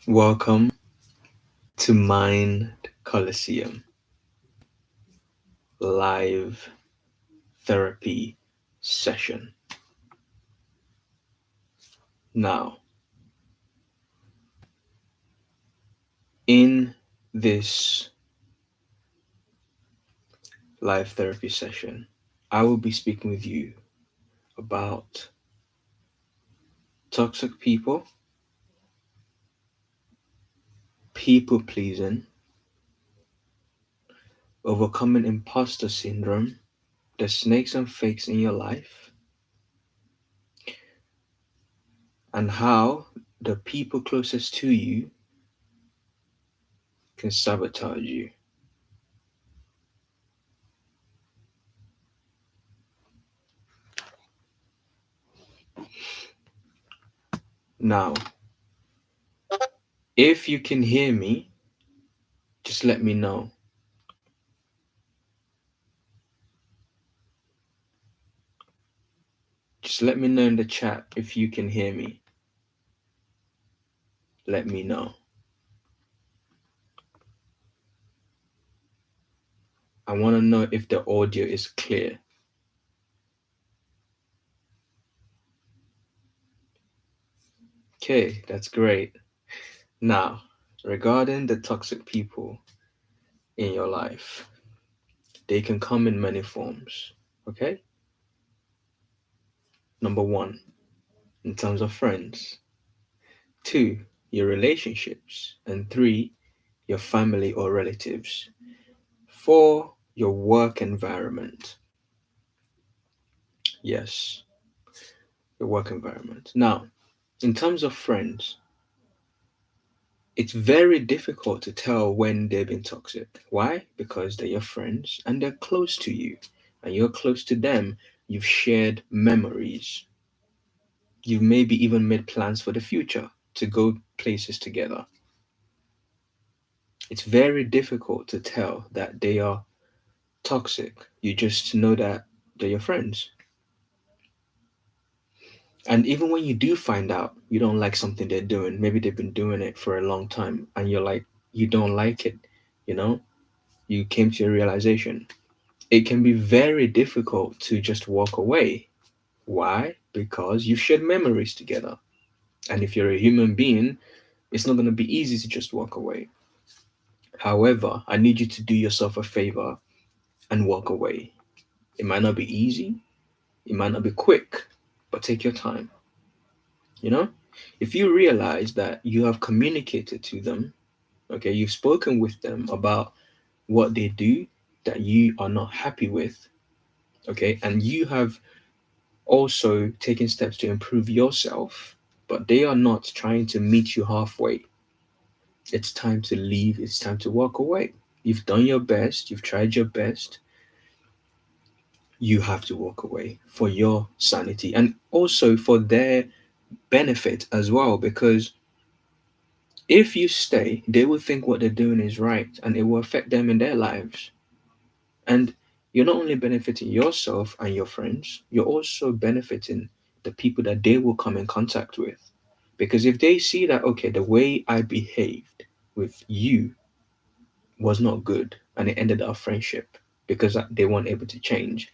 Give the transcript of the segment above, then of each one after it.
Welcome to Mind Coliseum live therapy session. Now, in this live therapy session, I will be speaking with you about toxic people, people pleasing, overcoming imposter syndrome, the snakes and fakes in your life, and how the people closest to you can sabotage you. Now, if you can hear me, just let me know. Just let me know in the chat if you can hear me. Let me know. I want to know if the audio is clear. Okay, that's great. Now, regarding the toxic people in your life, they can come in many forms. Okay? Number one, in terms of friends. Two, your relationships. And three, your family or relatives. Four, your work environment. Yes, your work environment. Now, in terms of friends, it's very difficult to tell when they've been toxic. Why? Because they're your friends and they're close to you, and you're close to them. You've shared memories. You've maybe even made plans for the future to go places together. It's very difficult to tell that they are toxic. You just know that they're your friends. And even when you do find out you don't like something they're doing, maybe they've been doing it for a long time and you're like, you don't like it, you know, you came to a realization. It can be very difficult to just walk away. Why? Because you've shared memories together. And if you're a human being, it's not going to be easy to just walk away. However, I need you to do yourself a favor and walk away. It might not be easy, it might not be quick, but take your time. You know, if you realize that you have communicated to them, okay, you've spoken with them about what they do that you are not happy with, okay, and you have also taking steps to improve yourself, but they are not trying to meet you halfway. It's time to leave, it's time to walk away. You've done your best, you've tried your best. You have to walk away for your sanity and also for their benefit as well, because if you stay, they will think what they're doing is right and it will affect them in their lives. And you're not only benefiting yourself and your friends, you're also benefiting the people that they will come in contact with. Because if they see that, okay, the way I behaved with you was not good and it ended our friendship because they weren't able to change,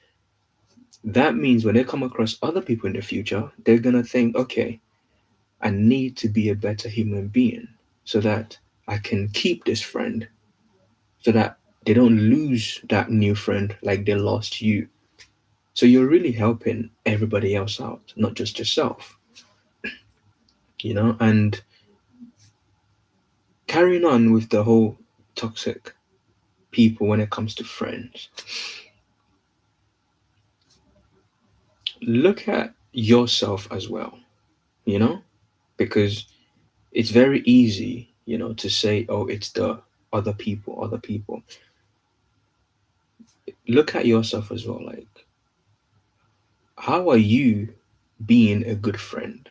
that means when they come across other people in the future, they're going to think, okay, I need to be a better human being so that I can keep this friend, so that they don't lose that new friend like they lost you. So you're really helping everybody else out, not just yourself, and carrying on with the whole toxic people when it comes to friends. Look at yourself as well, you know, because it's very easy, to say, oh, it's the other people, other people. Look at yourself as well. Like, how are you being a good friend?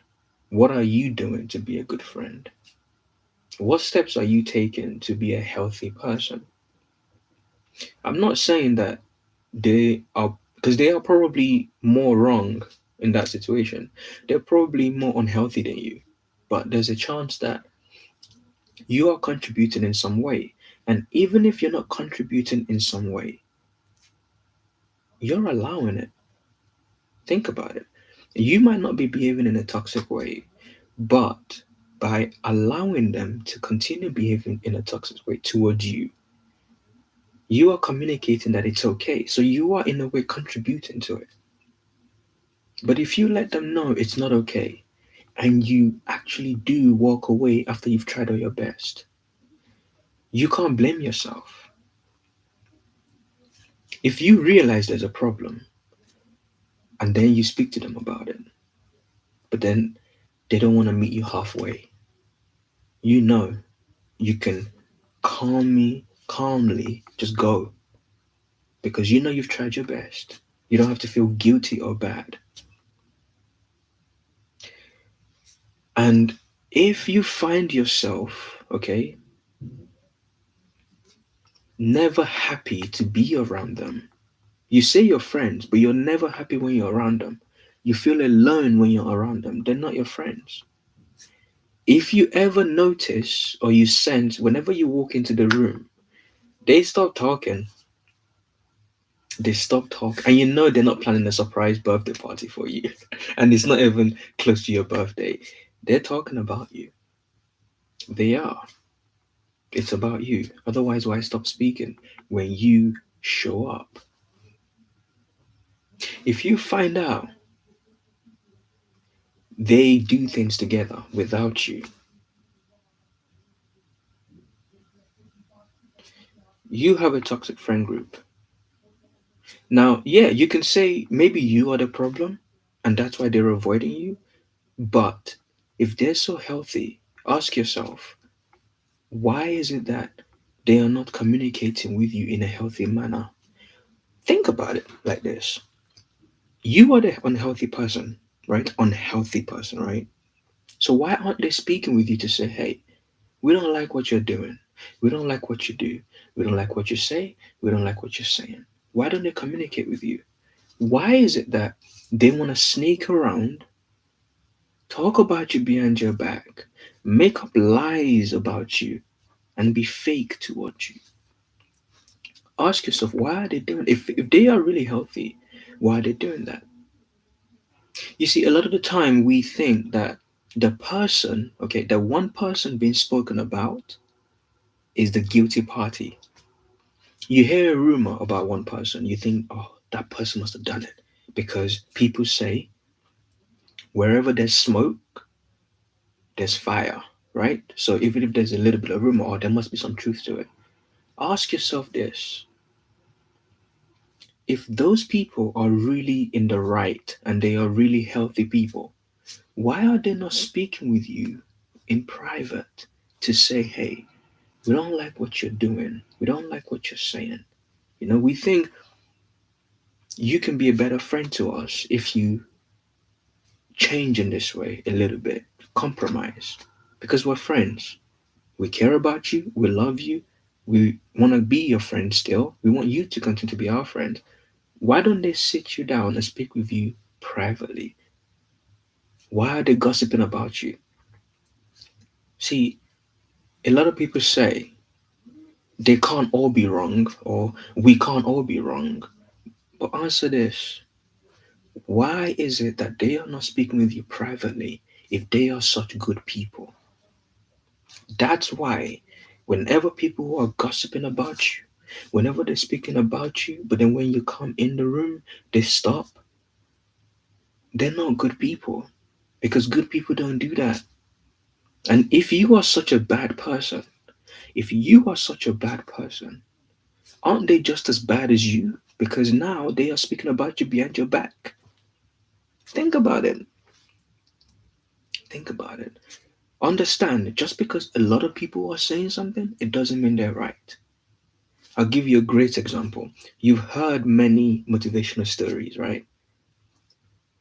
What are you doing to be a good friend? What steps are you taking to be a healthy person? I'm not saying that they are, because they are probably more wrong in that situation. They're probably more unhealthy than you. But there's a chance that You are contributing in some way. And even if you're not contributing in some way, you're allowing it. Think about it. You might not be behaving in a toxic way, but by allowing them to continue behaving in a toxic way towards you are communicating that it's okay. So you are in a way contributing to it. But if you let them know it's not okay and you actually do walk away after you've tried all your best, you can't blame yourself. If you realize there's a problem and then you speak to them about it, but then they don't want to meet you halfway, you know you can calmly just go because you know you've tried your best. You don't have to feel guilty or bad. And if you find yourself, okay, never happy to be around them, you say you're friends, but you're never happy when you're around them. You feel alone when you're around them. They're not your friends. If you ever notice or you sense whenever you walk into the room, they stop talking, they stop talking, and you know they're not planning a surprise birthday party for you, and it's not even close to your birthday. They're talking about you. They are. It's about you. Otherwise, why stop speaking when you show up? If you find out they do things together without you, you have a toxic friend group. Now, yeah, you can say maybe you are the problem and that's why they're avoiding you. But if they're so healthy, ask yourself, why is it that they are not communicating with you in a healthy manner? Think about it like this. You are the unhealthy person, right? Unhealthy person, right? So why aren't they speaking with you to say, hey, we don't like what you're doing. We don't like what you do. We don't like what you say. We don't like what you're saying. Why don't they communicate with you? Why is it that they want to sneak around, talk about you behind your back, make up lies about you, and be fake towards you? Ask yourself, why are they doing if they are really healthy, why are they doing that? You see, a lot of the time we think that the person, okay, the one person being spoken about is the guilty party. You hear a rumor about one person, you think, oh, that person must have done it. Because people say, wherever there's smoke, there's fire, right? So even if there's a little bit of rumor, or there must be some truth to it. Ask yourself this: if those people are really in the right and they are really healthy people, why are they not speaking with you in private to say, hey, we don't like what you're doing, we don't like what you're saying? We think you can be a better friend to us if you change in this way a little bit, compromise, because we're friends. We care about you, we love you, we want to be your friend still. We want you to continue to be our friend. Why don't they sit you down and speak with you privately? Why are they gossiping about you? See, a lot of people say they can't all be wrong or we can't all be wrong. But answer this: why is it that they are not speaking with you privately if they are such good people? That's why whenever people who are gossiping about you, whenever they're speaking about you, but then when you come in the room, they stop, they're not good people because good people don't do that. And if you are such a bad person, if you are such a bad person, aren't they just as bad as you? Because now they are speaking about you behind your back. Think about it. Think about it. Understand, just because a lot of people are saying something, it doesn't mean they're right. I'll give you a great example. You've heard many motivational stories, right?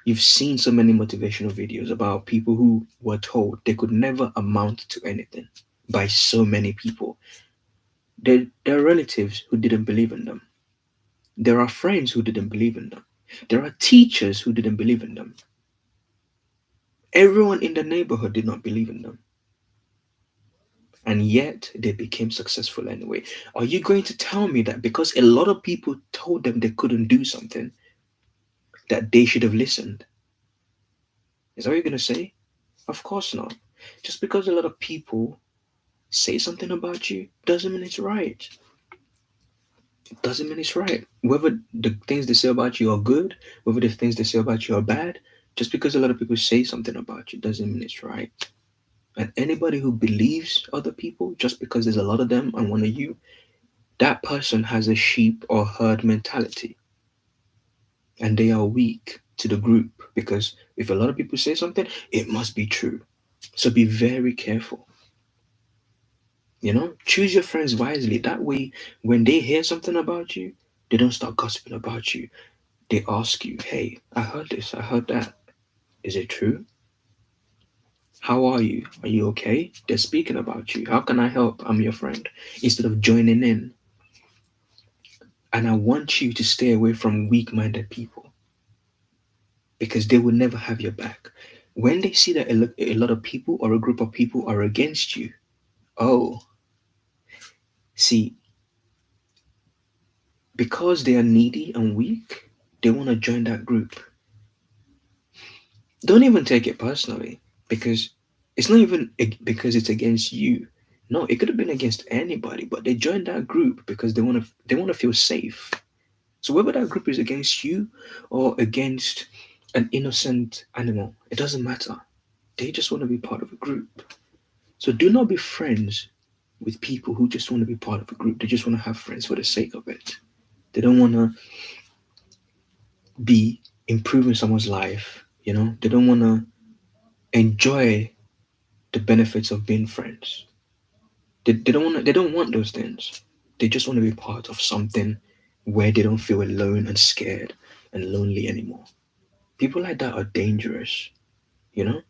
You've seen so many motivational videos about people who were told they could never amount to anything by so many people. There are relatives who didn't believe in them. There are friends who didn't believe in them. There are teachers who didn't believe in them. Everyone in the neighborhood did not believe in them. and yet they became successful anyway. Are you going to tell me that because a lot of people told them they couldn't do something, that they should have listened? Is that what you're going to say? Of course not. Just because a lot of people say something about you doesn't mean it's right. It doesn't mean it's right. Whether the things they say about you are good, whether the things they say about you are bad, just because a lot of people say something about you doesn't mean it's right. And anybody who believes other people just because there's a lot of them and one of you, that person has a sheep or herd mentality, and they are weak to the group because if a lot of people say something, it must be true. So be very careful. Choose your friends wisely. That way, when they hear something about you, they don't start gossiping about you. They ask you, hey, I heard this, I heard that. Is it true? How are you? Are you okay? They're speaking about you. How can I help? I'm your friend. Instead of joining in. And I want you to stay away from weak minded people because they will never have your back. When they see that a lot of people or a group of people are against you, oh, see, because they are needy and weak, they want to join that group. Don't even take it personally because it's not even because it's against you. No, it could have been against anybody, but they joined that group because they want to feel safe. So whether that group is against you or against an innocent animal, it doesn't matter. They just want to be part of a group. So do not be friends with people who just want to be part of a group. They just want to have friends for the sake of it. They don't want to be improving someone's life. They don't want to enjoy the benefits of being friends. They don't want those things. They just want to be part of something where they don't feel alone and scared and lonely anymore. People like that are dangerous, you know?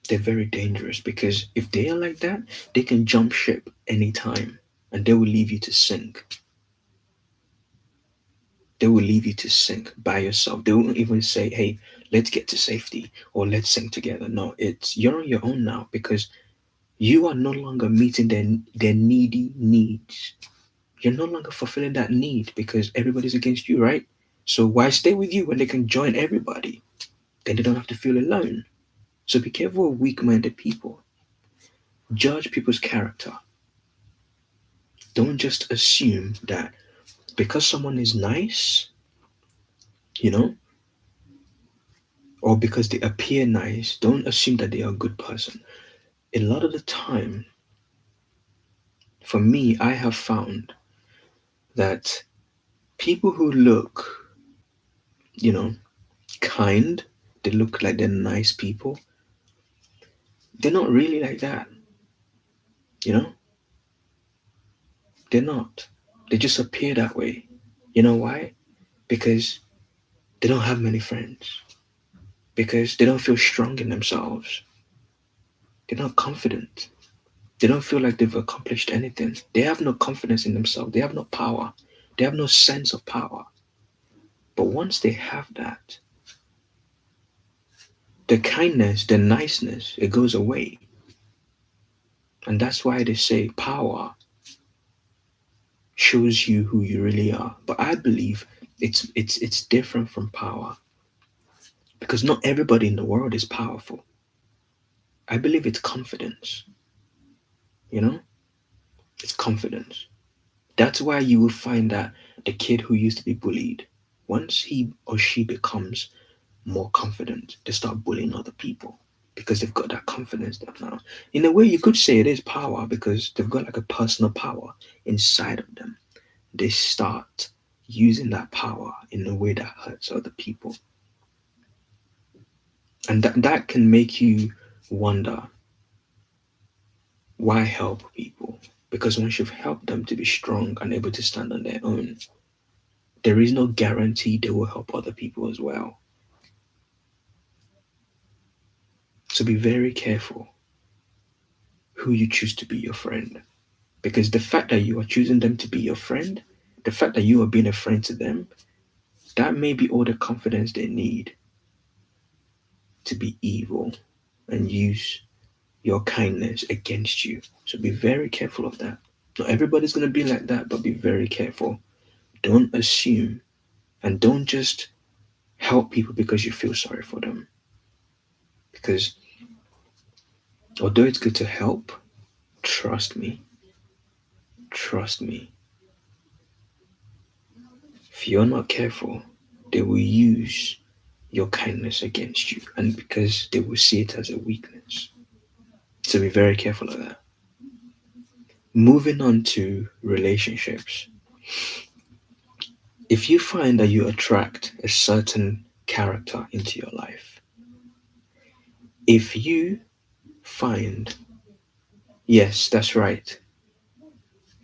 They're very dangerous because if they are like that, they can jump ship anytime and they will leave you to sink. They will leave you to sink by yourself. They won't even say, hey, let's get to safety or let's sink together. No, it's you're on your own now because you are no longer meeting their needy needs. You're no longer fulfilling that need because everybody's against you, right? So why stay with you when they can join everybody? Then they don't have to feel alone. So be careful of weak minded people. Judge people's character. Don't just assume that because someone is nice, you know, or because they appear nice, don't assume that they are a good person. A lot of the time, for me, I have found that people who look, you know, kind, they look like they're nice people, they're not really like that, you know? They're not. They just appear that way. You know why? Because they don't have many friends. Because they don't feel strong in themselves. They're not confident. They don't feel like they've accomplished anything. They have no confidence in themselves. They have no power. They have no sense of power. But once they have that, the kindness, the niceness, it goes away. And that's why they say power shows you who you really are. But I believe it's different from power because not everybody in the world is powerful. I believe it's confidence. You know, it's confidence. That's why you will find that the kid who used to be bullied, once he or she becomes more confident, they start bullying other people because they've got that confidence now. In a way, you could say it is power because they've got like a personal power inside of them. They start using that power in a way that hurts other people. And that can make you wonder why help people? Because once you've helped them to be strong and able to stand on their own, there is no guarantee they will help other people as well. So be very careful who you choose to be your friend. Because the fact that you are choosing them to be your friend, the fact that you are being a friend to them, that may be all the confidence they need to be evil and use your kindness against you. So be very careful of that. Not everybody's going to be like that, but be very careful. Don't assume and don't just help people because you feel sorry for them. Because although it's good to help, trust me, trust me, if you're not careful, they will use your kindness against you and because they will see it as a weakness. So be very careful of that. Moving on to relationships. If you find that you attract a certain character into your life, if you find, yes, that's right,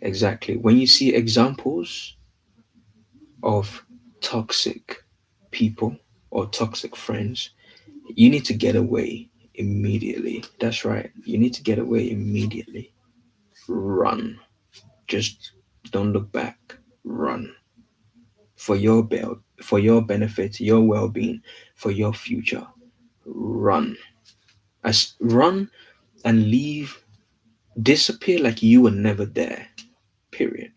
exactly. When you see examples of toxic people or toxic friends, you need to get away immediately. That's right. You need to get away immediately. Run. Just don't look back. Run. For your benefit, your well-being, for your future. Run. As run and leave, disappear like you were never there. Period.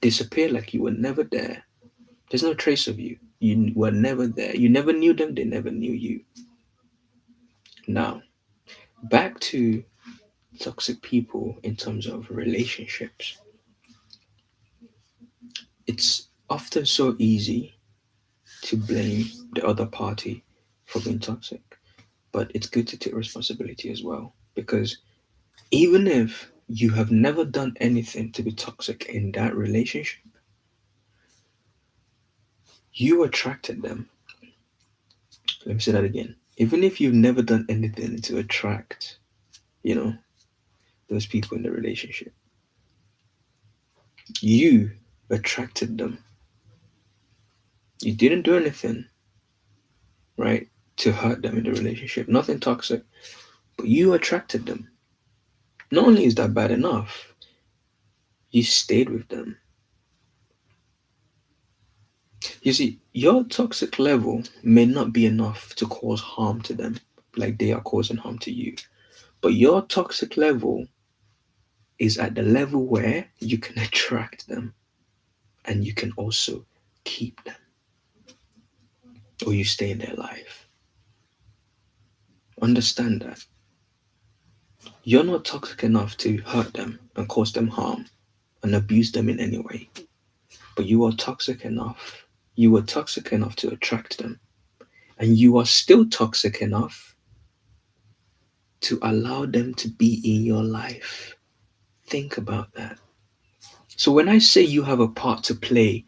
Disappear like you were never there. There's no trace of you. You were never there. You never knew them, they never knew you. Now, back to toxic people in terms of relationships. It's often so easy to blame the other party for being toxic, but it's good to take responsibility as well because even if you have never done anything to be toxic in that relationship, you attracted them. Let me say that again. Even if you've never done anything to attract, you know, those people in the relationship, you attracted them. You didn't do anything, right, to hurt them in the relationship. Nothing toxic, but you attracted them. Not only is that bad enough, you stayed with them. You see, your toxic level may not be enough to cause harm to them, like they are causing harm to you. But your toxic level is at the level where you can attract them and you can also keep them or you stay in their life. Understand that. You're not toxic enough to hurt them and cause them harm and abuse them in any way. But you are toxic enough. You were toxic enough to attract them. And you are still toxic enough to allow them to be in your life. Think about that. So when I say you have a part to play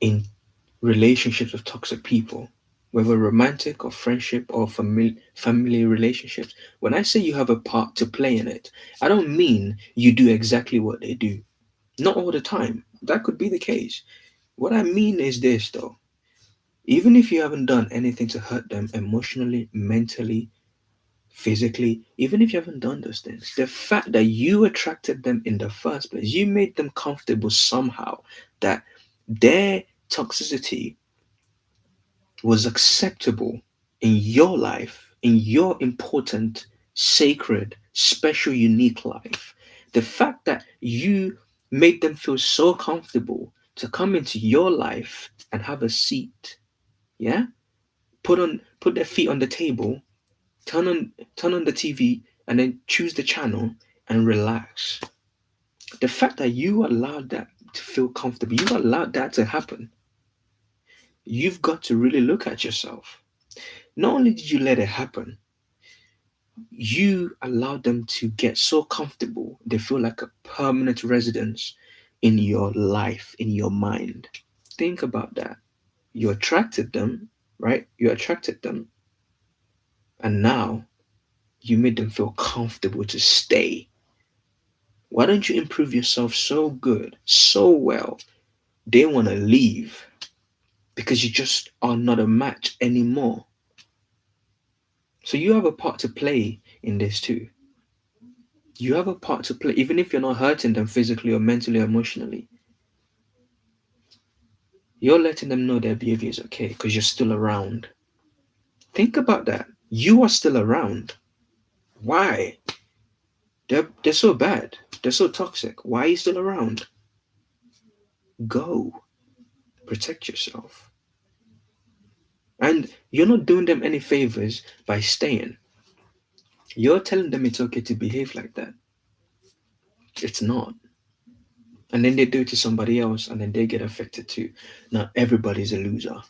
in relationships with toxic people, whether romantic or friendship or family relationships, when I say you have a part to play in it, I don't mean you do exactly what they do. Not all the time. That could be the case. What I mean is this though. Even if you haven't done anything to hurt them emotionally, mentally, physically, even if you haven't done those things, the fact that you attracted them in the first place, you made them comfortable somehow, that their toxicity was acceptable in your life, in your important, sacred, special, unique life. The fact that you made them feel so comfortable to come into your life and have a seat, yeah? Put their feet on the table, turn on the TV and then choose the channel and relax. The fact that you allowed that to feel comfortable, you allowed that to happen. You've got to really look at yourself. Not only did you let it happen, you allowed them to get so comfortable they feel like a permanent residence in your life, in your mind. Think about that. You attracted them, right? You attracted them, and now you made them feel comfortable to stay. Why don't you improve yourself so good, so well, they want to leave because you just are not a match anymore? So you have a part to play in this too. You have a part to play, even if you're not hurting them physically or mentally or emotionally. You're letting them know their behavior is okay because you're still around. Think about that. You are still around. Why? They're so bad. They're so toxic. Why are you still around? Go. Protect yourself. And you're not doing them any favors by staying. You're telling them it's okay to behave like that. It's not. And then they do it to somebody else and then they get affected too. Now everybody's a loser.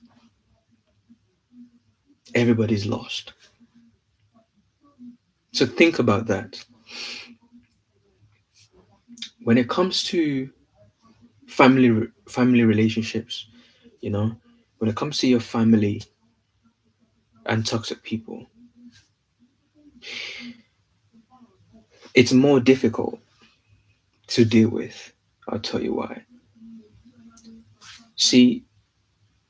Everybody's lost. So think about that. When it comes to family relationships, you know, when it comes to your family and toxic people, it's more difficult to deal with. I'll tell you why. See,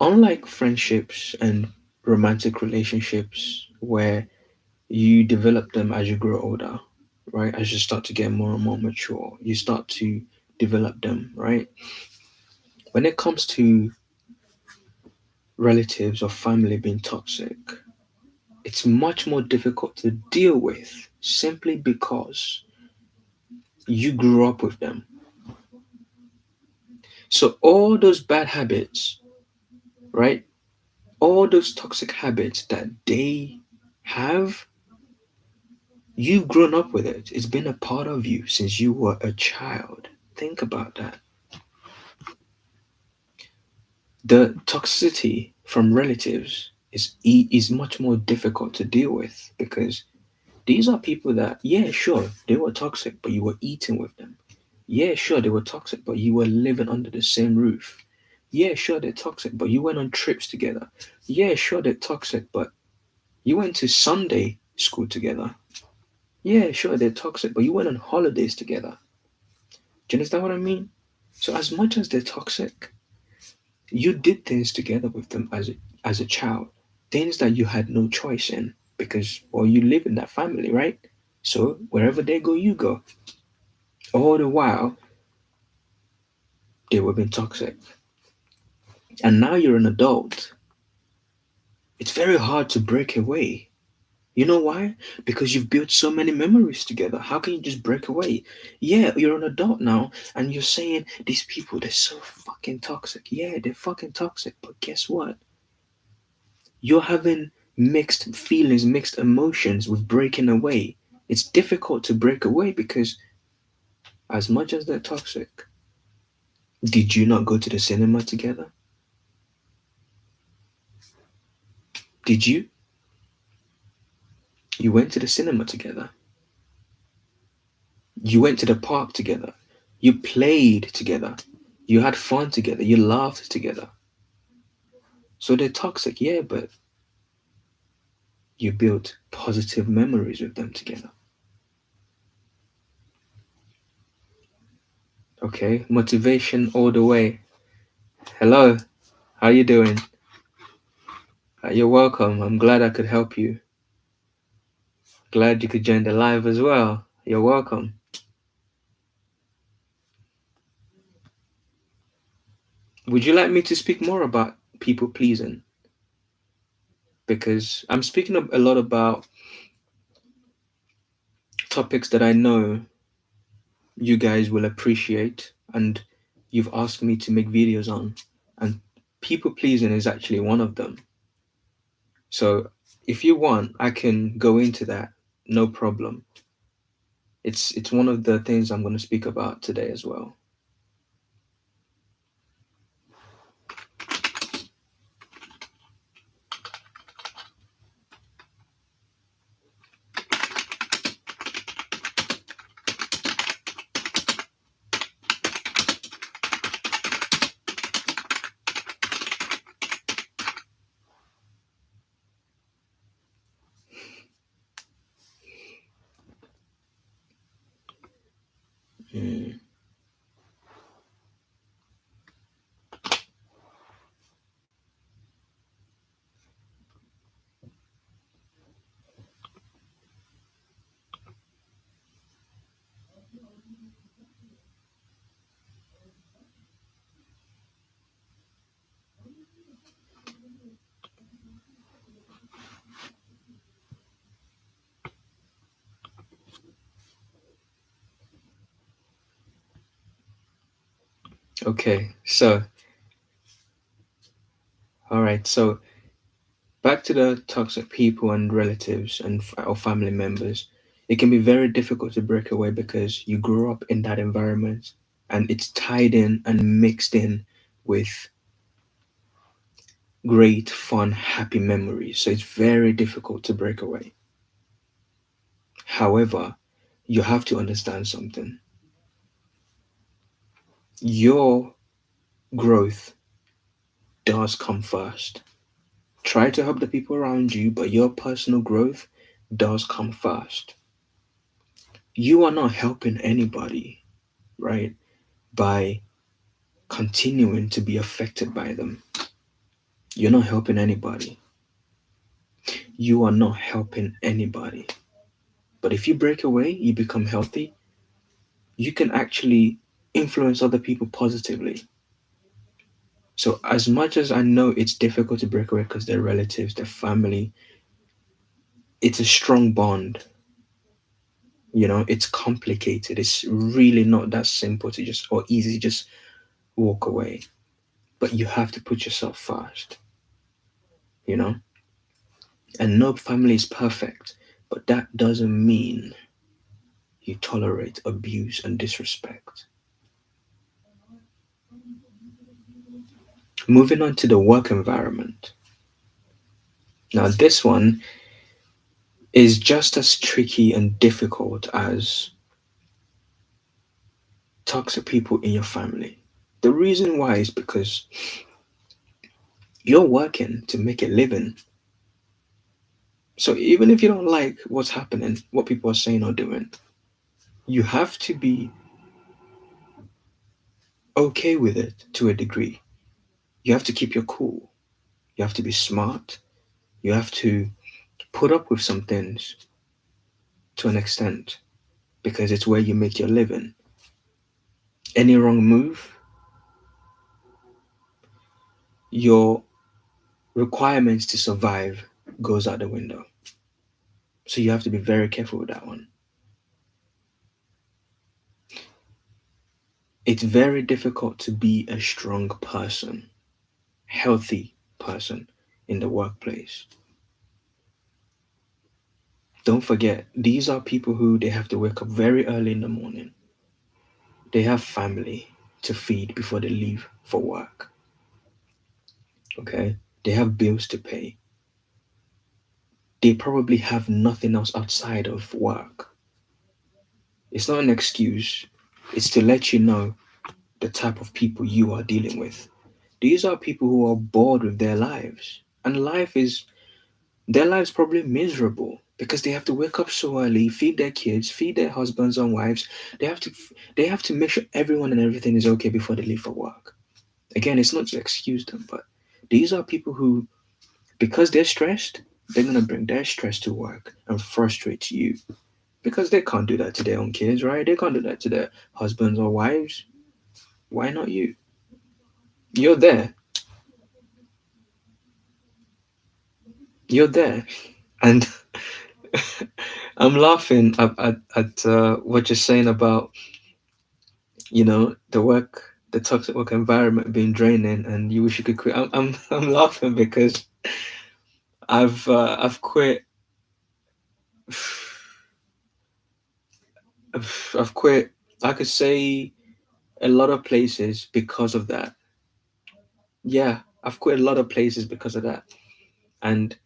unlike friendships and romantic relationships where you develop them as you grow older, right? As you start to get more and more mature, you start to develop them, right? When it comes to relatives or family being toxic, it's much more difficult to deal with simply because you grew up with them. So all those bad habits, right? All those toxic habits that they have, you've grown up with it. It's been a part of you since you were a child. Think about that. The toxicity from relatives is much more difficult to deal with because these are people that, yeah, sure, they were toxic, but you were eating with them. Yeah, sure, they were toxic, but you were living under the same roof. Yeah, sure, they're toxic, but you went on trips together. Yeah, sure, they're toxic, but you went to Sunday school together. Yeah, sure, they're toxic, but you went on holidays together. Do you understand what I mean? So, as much as they're toxic, you did things together with them as a child, things that you had no choice in because, well, you live in that family, right? So, wherever they go, you go. All the while, they were being toxic. And now you're an adult. It's very hard to break away. You know why? Because you've built so many memories together. How can you just break away? Yeah, you're an adult now, and you're saying these people, they're so fucking toxic. Yeah, they're fucking toxic. But guess what? You're having mixed feelings, mixed emotions with breaking away. It's difficult to break away because, as much as they're toxic, did you not go to the cinema together? Did you? You went to the cinema together. You went to the park together. You played together. You had fun together. You laughed together. So they're toxic, yeah, but you built positive memories with them together. Okay, motivation all the way. Hello, how you doing? You're welcome. I'm glad I could help you. Glad you could join the live as well. You're welcome. Would you like me to speak more about people pleasing? Because I'm speaking a lot about topics that I know you guys will appreciate and you've asked me to make videos on. And people pleasing is actually one of them. So if you want, I can go into that. No problem. It's one of the things I'm going to speak about today as well. Mm. Okay, so all right, so back to the toxic people and relatives and or family members. It can be very difficult to break away because you grew up in that environment and it's tied in and mixed in with great, fun, happy memories. So it's very difficult to break away. However, you have to understand something. Your growth does come first. Try to help the people around you, but your personal growth does come first. You are not helping anybody, right, by continuing to be affected by them. You're not helping anybody. You are not helping anybody. But if you break away, you become healthy, you can actually influence other people positively. So, as much as I know it's difficult to break away because they're relatives, they're family, it's a strong bond. It's complicated. It's really not that simple to just or easy to just walk away. But you have to put yourself first, you know? And no family is perfect, but that doesn't mean you tolerate abuse and disrespect. Moving on to the work environment. Now, this one is just as tricky and difficult as toxic people in your family. The reason why is because you're working to make a living. So even if you don't like what's happening, what people are saying or doing, you have to be okay with it to a degree. You have to keep your cool. You have to be smart. You have to put up with some things to an extent because it's where you make your living. Any wrong move, your requirements to survive goes out the window. So you have to be very careful with that one. It's very difficult to be a strong person, healthy person in the workplace. Don't forget, these are people who they have to wake up very early in the morning. They have family to feed before they leave for work. Okay? They have bills to pay. They probably have nothing else outside of work. It's not an excuse, it's to let you know the type of people you are dealing with. These are people who are bored with their lives. And their lives probably miserable because they have to wake up so early, feed their kids, feed their husbands and wives. They have to they have to make sure everyone and everything is okay before they leave for work. Again, it's not to excuse them, but these are people who, because they're stressed, they're gonna bring their stress to work and frustrate you because they can't do that to their own kids, right? They can't do that to their husbands or wives. Why not you? You're there. You're there. And I'm laughing at what you're saying about, the toxic work environment being draining, and you wish you could quit. I'm laughing because I've quit. I've quit. I could say a lot of places because of that. Yeah, I've quit a lot of places because of that. And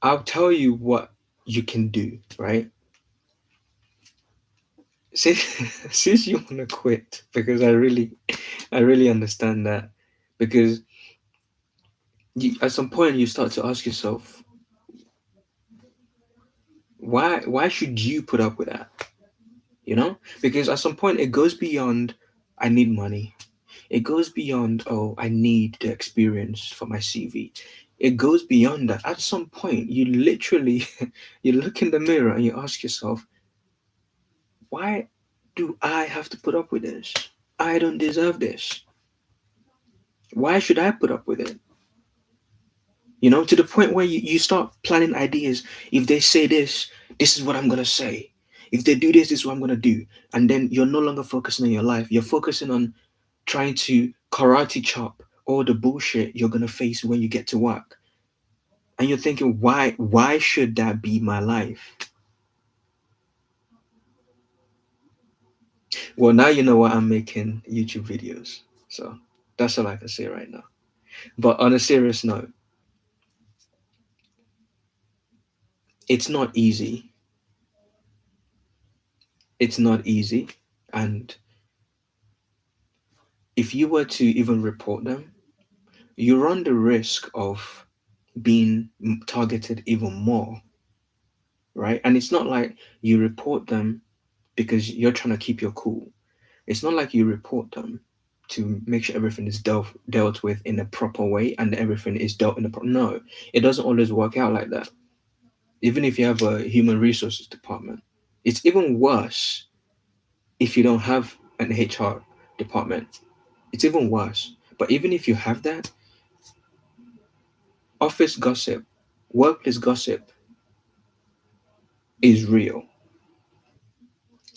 I'll tell you what you can do, right? Since since you want to quit, because I really understand that, because at some point you start to ask yourself, why should you put up with that? Because at some point it goes beyond I need money. It goes beyond, oh, I need the experience for my CV. It goes beyond that. At some point you literally you look in the mirror and you ask yourself, why do I have to put up with this? I don't deserve this. Why should I put up with it? To the point where you start planning ideas. If they say this is what I'm gonna say. If they do this, this is what I'm gonna do. And then you're no longer focusing on your life. You're focusing on trying to karate chop all the bullshit you're gonna face when you get to work. And you're thinking, why should that be my life? Well, now you know why I'm making YouTube videos. So that's all I can say right now. But on a serious note, it's not easy. It's not easy. And if you were to even report them, you run the risk of being targeted even more, right? And it's not like you report them because you're trying to keep your cool. It's not like you report them to make sure everything is dealt with in a proper way and everything is dealt in a no. It doesn't always work out like that. Even if you have a human resources department, it's even worse if you don't have an HR department. It's even worse. But even if you have that, office gossip, workplace gossip is real.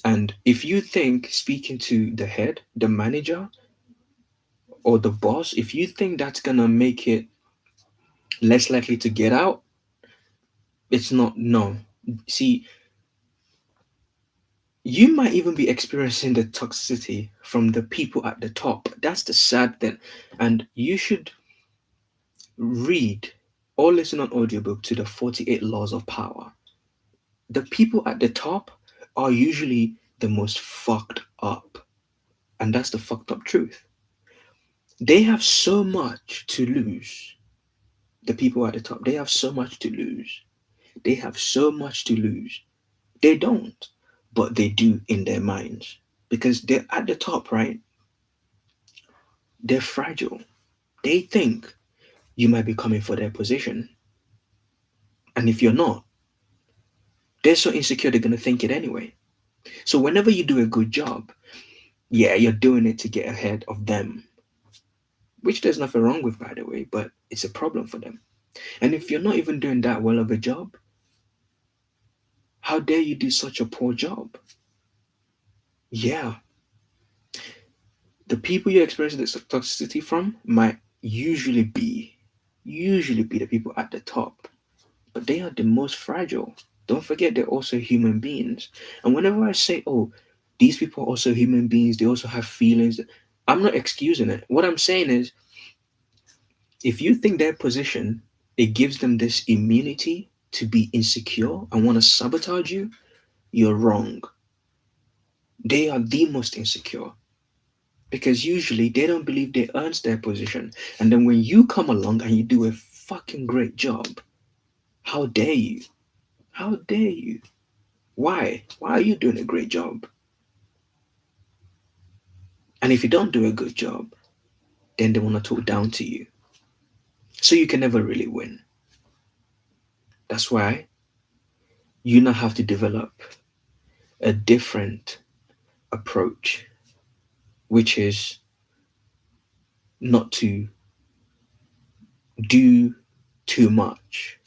And if you think speaking to the head, the manager, or the boss, if you think that's gonna make it less likely to get out, it's not. No. See, you might even be experiencing the toxicity from the people at the top. That's the sad thing. And you should read or listen on audiobook to the 48 laws of power. The people at the top are usually the most fucked up. And that's the fucked up truth. They have so much to lose. The people at the top, they have so much to lose. They have so much to lose. They don't, but they do in their minds because they're at the top, right? They're fragile. They think you might be coming for their position. And if you're not, they're so insecure they're going to think it anyway. So whenever you do a good job, yeah, you're doing it to get ahead of them, which there's nothing wrong with, by the way, but it's a problem for them. And if you're not even doing that well of a job, how dare you do such a poor job? Yeah, the people you're experiencing this toxicity from might usually be the people at the top, but they are the most fragile. Don't forget they're also human beings. And whenever I say, oh, these people are also human beings, they also have feelings, I'm not excusing it. What I'm saying is, if you think their position, it gives them this immunity to be insecure and want to sabotage you, you're wrong. They are the most insecure because usually they don't believe they earned their position. And then when you come along and you do a fucking great job, how dare you? How dare you? Why? Why are you doing a great job? And if you don't do a good job, then they want to talk down to you. So you can never really win. That's why you now have to develop a different approach, which is not to do too much.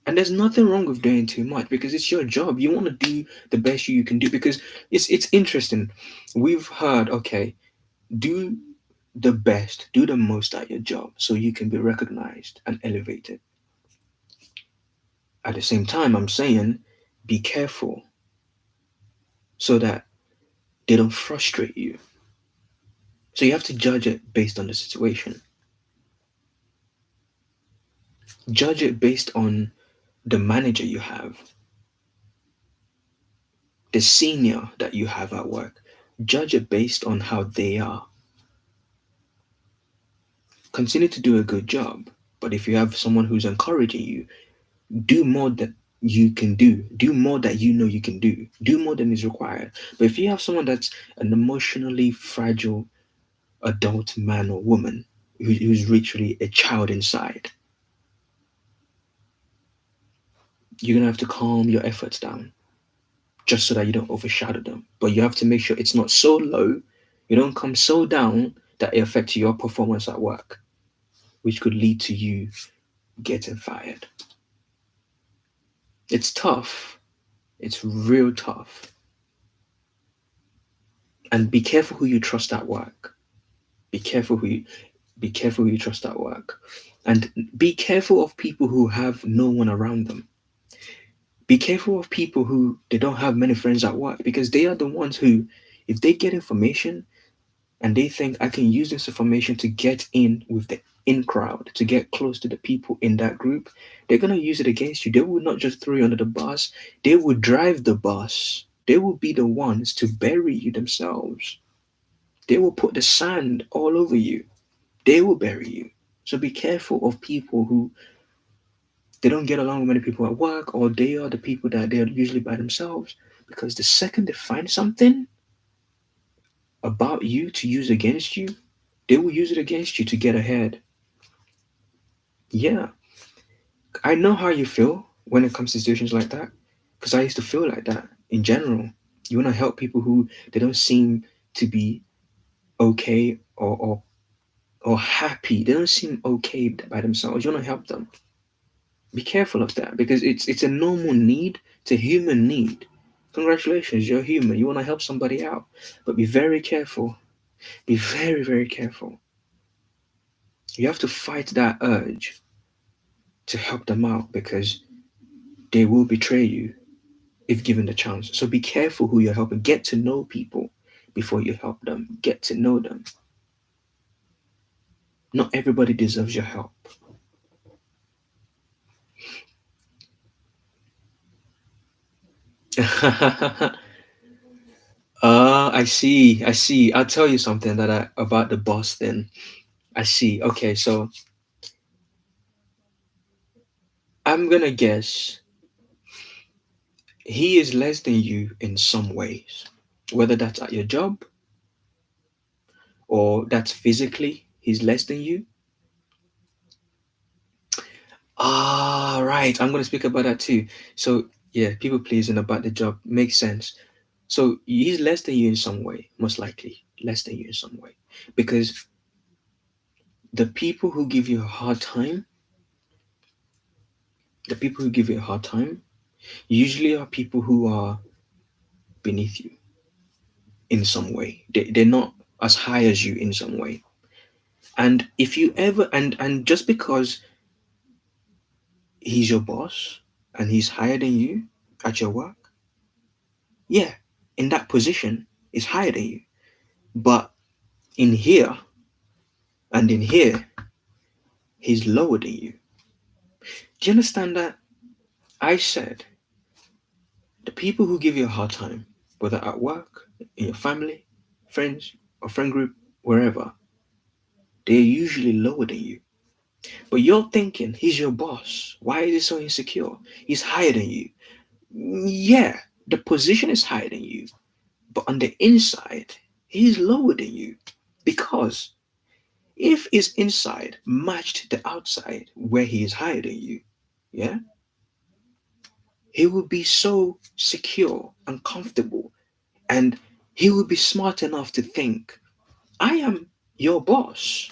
And there's nothing wrong with doing too much because it's your job. You want to do the best you can do because it's interesting. We've heard, okay, do the best, do the most at your job so you can be recognized and elevated. At the same time, I'm saying be careful so that they don't frustrate you. So you have to judge it based on the situation. Judge it based on the manager you have, the senior that you have at work. Judge it based on how they are. Continue to do a good job. But if you have someone who's encouraging you, do more that you can do. Do more that you know you can do. Do more than is required. But if you have someone that's an emotionally fragile adult man or woman who's literally a child inside, you're gonna have to calm your efforts down just so that you don't overshadow them. But you have to make sure it's not so low, you don't come so down that it affects your performance at work, which could lead to you getting fired. It's tough, It's real tough. And be careful who you trust at work. Be careful who you be careful who you trust at work. And be careful of people who have no one around them. Be careful of people who they don't have many friends at work, because they are the ones who, if they get information and they think I can use this information to get in with the in crowd, to get close to the people in that group, they're gonna use it against you. They will not just throw you under the bus, they will drive the bus. They will be the ones to bury you themselves. They will put the sand all over you. They will bury you. So be careful of people who they don't get along with many people at work, or they are the people that they're usually by themselves. Because the second they find something about you to use against you, they will use it against you to get ahead. Yeah, I know how you feel when it comes to situations like that, because I used to feel like that in general. You want to help people who they don't seem to be okay, or happy. They don't seem okay by themselves. You want to help them. Be careful of that, because it's a normal need. It's a human need. Congratulations, you're human. You want to help somebody out, but be very careful. Be very, very careful. You have to fight that urge to help them out, because they will betray you if given the chance. So be careful who you're helping. Get to know people before you help them. Get to know them. Not everybody deserves your help. I see. I see. I'll tell you something about the boss then. I see. Okay, so I'm gonna guess he is less than you in some ways, whether that's at your job or that's physically he's less than you. Ah, right. I'm gonna speak about that too. So yeah, people pleasing about the job makes sense. So he's less than you in some way, most likely less than you in some way, because the people who give you a hard time, the people who give you a hard time, usually are people who are beneath you in some way. They're not as high as you in some way. And if you ever and just because he's your boss and he's higher than you at your work, yeah, in that position is higher than you. But in here and in here, he's lower than you. Do you understand that? I said the people who give you a hard time, whether at work, in your family, friends, or friend group, wherever, they're usually lower than you. But you're thinking he's your boss. Why is he so insecure? He's higher than you. Yeah, the position is higher than you, but on the inside, he's lower than you. Because if his inside matched the outside where he is higher than you, yeah, he will be so secure and comfortable, and he will be smart enough to think, I am your boss.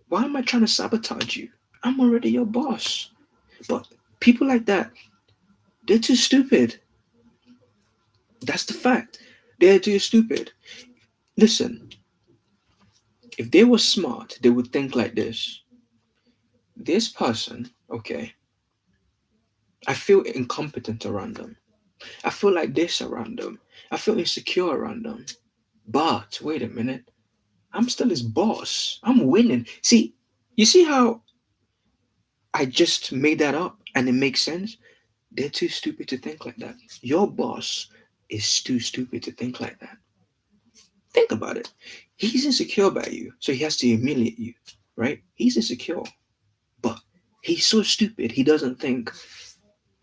Why am I trying to sabotage you? I'm already your boss. But people like that, they're too stupid. That's the fact. They're too stupid. Listen, if they were smart, they would think like this. This person, okay, I feel incompetent around them. I feel like this around them. I feel insecure around them. But wait a minute, I'm still his boss. I'm winning. See, you see how I just made that up and it makes sense? They're too stupid to think like that. Your boss is too stupid to think like that. Think about it. He's insecure about you, so he has to humiliate you, right? He's insecure, but he's so stupid he doesn't think,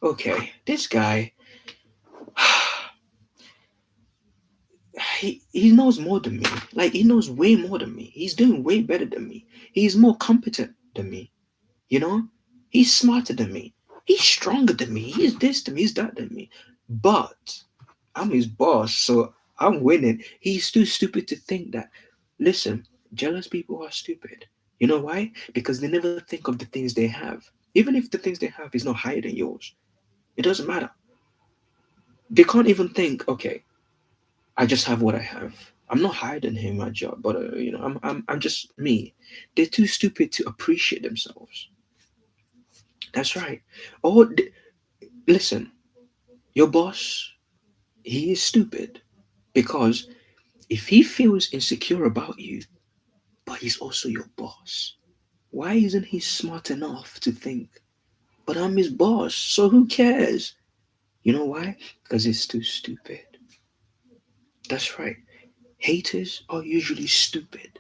okay, this guy, he knows more than me. Like he knows way more than me. He's doing way better than me. He's more competent than me. You know, he's smarter than me. He's stronger than me. He's this than me. He's that than me. But I'm his boss, so I'm winning. He's too stupid to think that. Listen, jealous people are stupid. You know why? Because they never think of the things they have. Even if the things they have is not higher than yours, it doesn't matter. They can't even think, okay, I just have what I have. I'm not hiding him my job, but I'm just me. They're too stupid to appreciate themselves. That's right. Oh, listen, your boss, he is stupid because if he feels insecure about you, but he's also your boss, why isn't he smart enough to think, but I'm his boss, so who cares? You know why? Because it's too stupid. That's right. Haters are usually stupid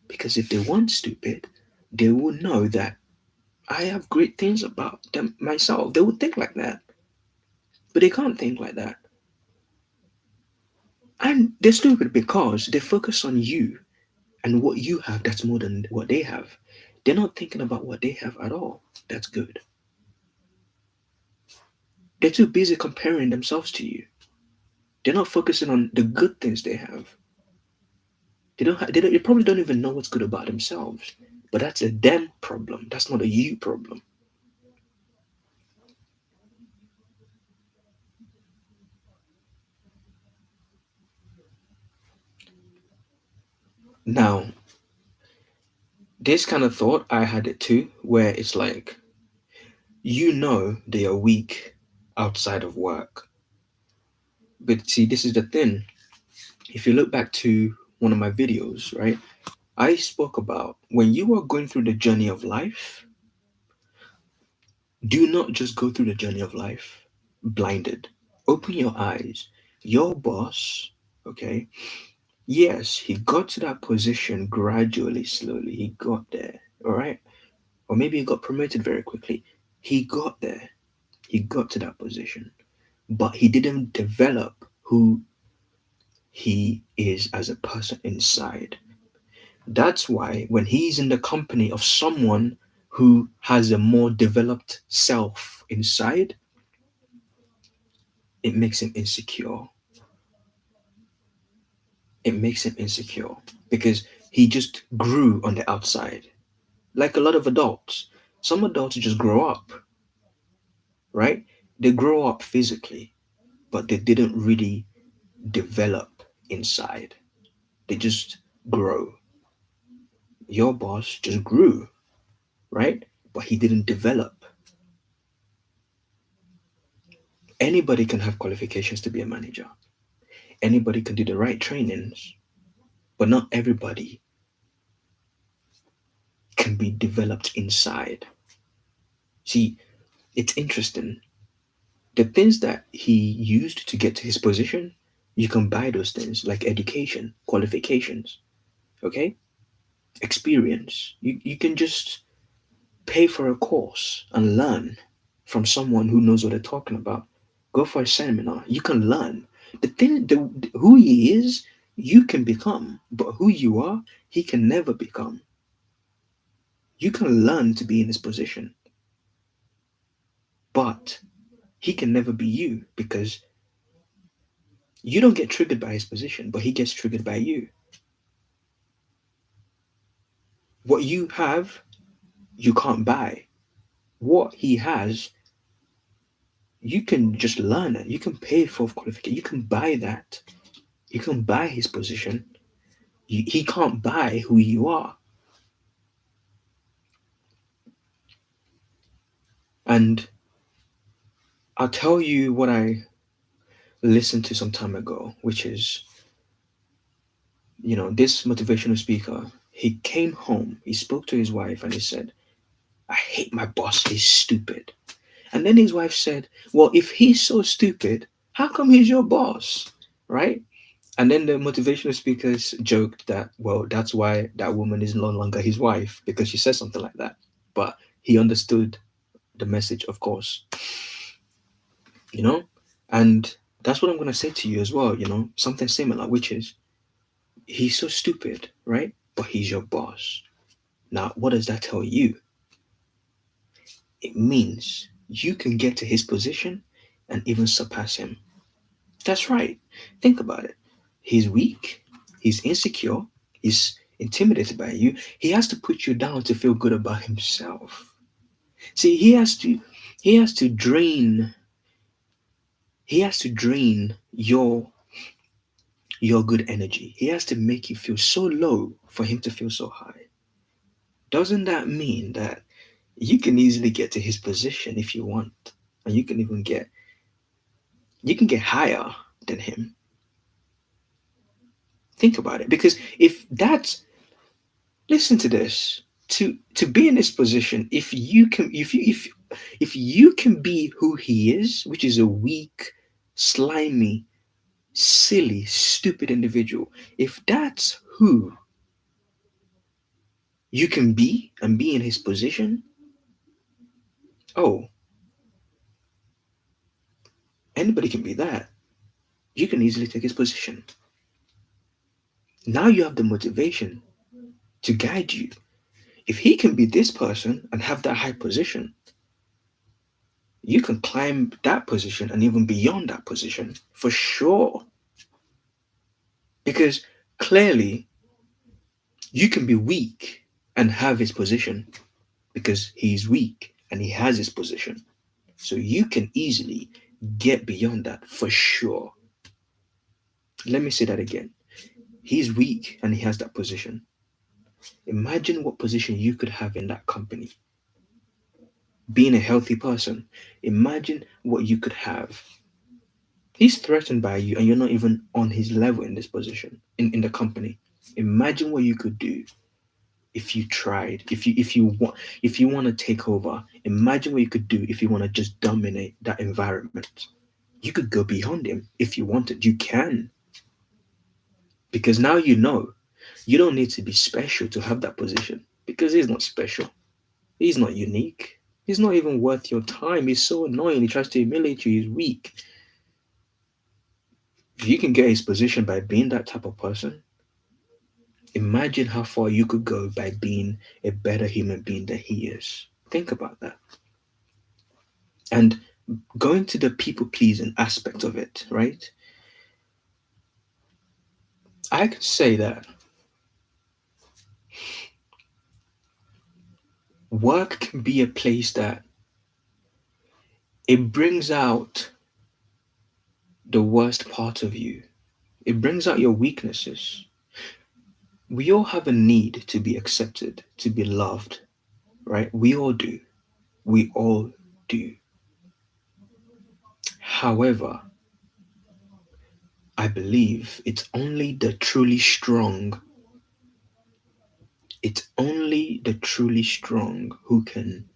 because if they weren't stupid, they would know that I have great things about them myself. They would think like that, but they can't think like that. And they're stupid because they focus on you and what you have that's more than what they have. They're not thinking about what they have at all. That's good. They're too busy comparing themselves to you. They're not focusing on the good things they have. They probably don't even know what's good about themselves. But that's a them problem. That's not a you problem. Now, this kind of thought, I had it too, where it's like, they are weak outside of work. But see, this is the thing. If you look back to one of my videos, right, I spoke about when you are going through the journey of life, do not just go through the journey of life blinded. Open your eyes. Your boss, okay, yes, he got to that position gradually, slowly. He got there, all right? Or maybe he got promoted very quickly. He got there. He got to that position, but he didn't develop who he is as a person inside. That's why when he's in the company of someone who has a more developed self inside, it makes him insecure. It makes him insecure because he just grew on the outside. Like a lot of adults, some adults just grow up, right? They grow up physically, but they didn't really develop inside. They just grow. Your boss just grew, right? But he didn't develop. Anybody can have qualifications to be a manager. Anybody can do the right trainings, but not everybody can be developed inside. See, it's interesting. The things that he used to get to his position, you can buy those things like education, qualifications, okay? Experience. You can just pay for a course and learn from someone who knows what they're talking about. Go for a seminar. You can learn. Who he is, you can become, but who you are, he can never become. You can learn to be in his position, but he can never be you because you don't get triggered by his position, but he gets triggered by you. What you have, you can't buy. What he has, you can just learn it. You can pay for qualification. You can buy that. You can buy his position. He can't buy who you are. And I'll tell you what I listened to some time ago, which is, this motivational speaker, he came home, he spoke to his wife, and he said, I hate my boss, he's stupid. And then his wife said, well, if he's so stupid, how come he's your boss? Right? And then the motivational speakers joked that, well, that's why that woman is no longer his wife because she said something like that. But he understood the message, of course, you know? And that's what I'm going to say to you as well, something similar, which is he's so stupid, right? But he's your boss. Now, what does that tell you? It means you can get to his position and even surpass him. That's right. Think about it. He's weak, he's insecure, he's intimidated by you. He has to put you down to feel good about himself. See, he has to drain He has to drain your good energy. He has to make you feel so low for him to feel so high. Doesn't that mean that you can easily get to his position if you want, and you can get higher than him? Think about it, because if that's listen to this, to be in this position, if you can be who he is, which is a weak, slimy, silly, stupid individual, if that's who you can be and be in his position, oh, anybody can be that. You can easily take his position. Now you have the motivation to guide you. If he can be this person and have that high position, you can climb that position and even beyond that position for sure. Because clearly you can be weak and have his position because he's weak and he has his position. So you can easily get beyond that for sure. Let me say that again. He's weak and he has that position. Imagine what position you could have in that company. Being a healthy person, imagine what you could have. He's threatened by you and you're not even on his level in this position, in the company. Imagine what you could do if you tried, if you want to take over. Imagine what you could do if you want to just dominate that environment. You could go beyond him if you wanted. You can, because now you know you don't need to be special to have that position, because he's not special. He's not unique. He's not even worth your time. He's so annoying. He tries to humiliate you. He's weak. If you can get his position by being that type of person, imagine how far you could go by being a better human being than he is. Think about that. And going to the people pleasing aspect of it, right? I could say that work can be a place that it brings out the worst part of you. It brings out your weaknesses. We all have a need to be accepted, to be loved, right? We all do. We all do. However, I believe it's only the truly strong who can,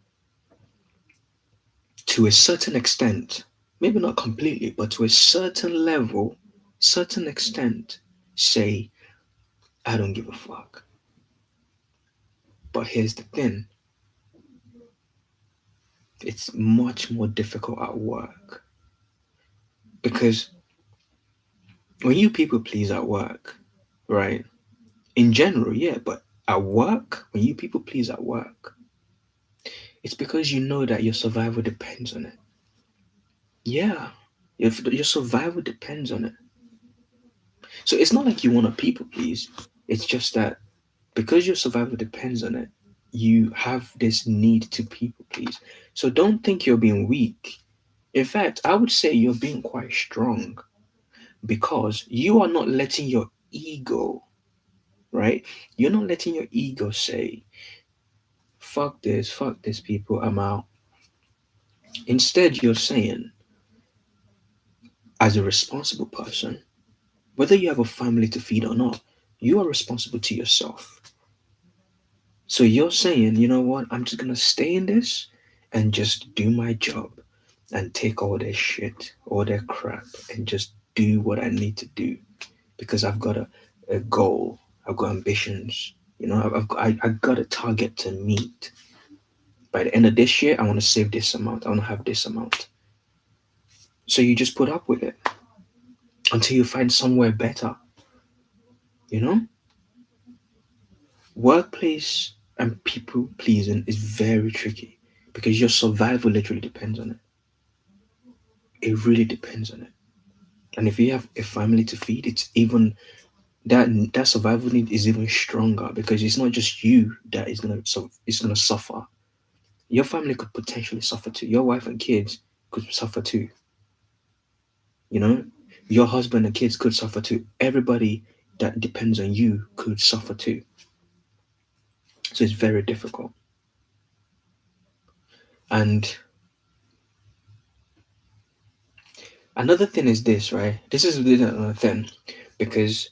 to a certain extent, maybe not completely, but to a certain level, certain extent, say, I don't give a fuck. But here's the thing, it's much more difficult at work. Because when you people please at work, right? In general, yeah, but at work, when you people please at work, it's because you know that your survival depends on it. Yeah, your survival depends on it. So it's not like you want to people please. It's just that because your survival depends on it, you have this need to people please. So don't think you're being weak. In fact, I would say you're being quite strong because you are not letting your ego, right? You're not letting your ego say, fuck this, people, I'm out. Instead, you're saying, as a responsible person, whether you have a family to feed or not, you are responsible to yourself. So you're saying, you know what, I'm just gonna stay in this and just do my job and take all their shit, all their crap, and just do what I need to do because I've got a goal, I've got ambitions, I've got a target to meet. By the end of this year, I want to save this amount, I want to have this amount. So you just put up with it until you find somewhere better, you know? Workplace and people pleasing is very tricky because your survival literally depends on it. It really depends on it. And if you have a family to feed, it's even that survival need is even stronger because it's not just you that is gonna suffer. Your family could potentially suffer too. Your wife and kids could suffer too. You know, your husband and kids could suffer too. Everybody that depends on you could suffer too. So it's very difficult. And another thing is this, right? This is another thing because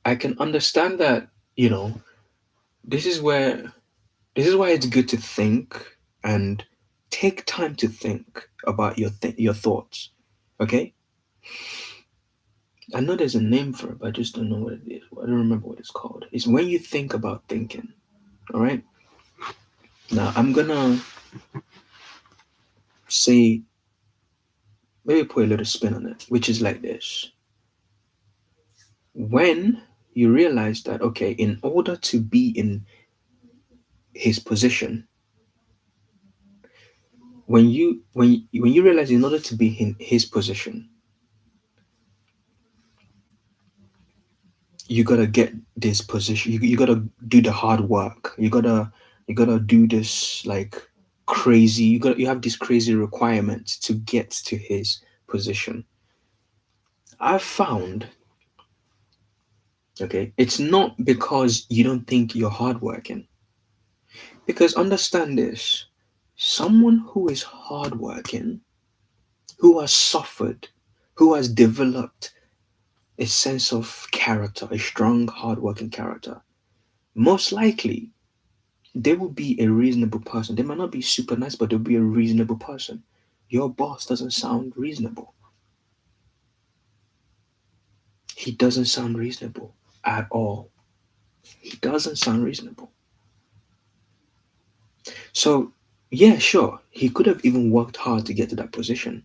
I can understand that, you know, this is where this is why it's good to think and take time to think about your thoughts. Okay? I know there's a name for it, but I just don't know what it is. I don't remember what it's called. It's when you think about thinking. All right? Now, I'm gonna say, maybe put a little spin on it, which is like this. When you realize that, okay, in order to be in his position, when you realize in order to be in his position, you gotta get this position. You gotta do the hard work. You gotta do this like crazy. You have these crazy requirements to get to his position. I've found, okay, it's not because you don't think you're hardworking. Because understand this, someone who is hardworking, who has suffered, who has developed a sense of character, a strong, hardworking character, most likely they will be a reasonable person. They might not be super nice, but they'll be a reasonable person. Your boss doesn't sound reasonable. He doesn't sound reasonable at all. He doesn't sound reasonable. So, yeah, sure, he could have even worked hard to get to that position.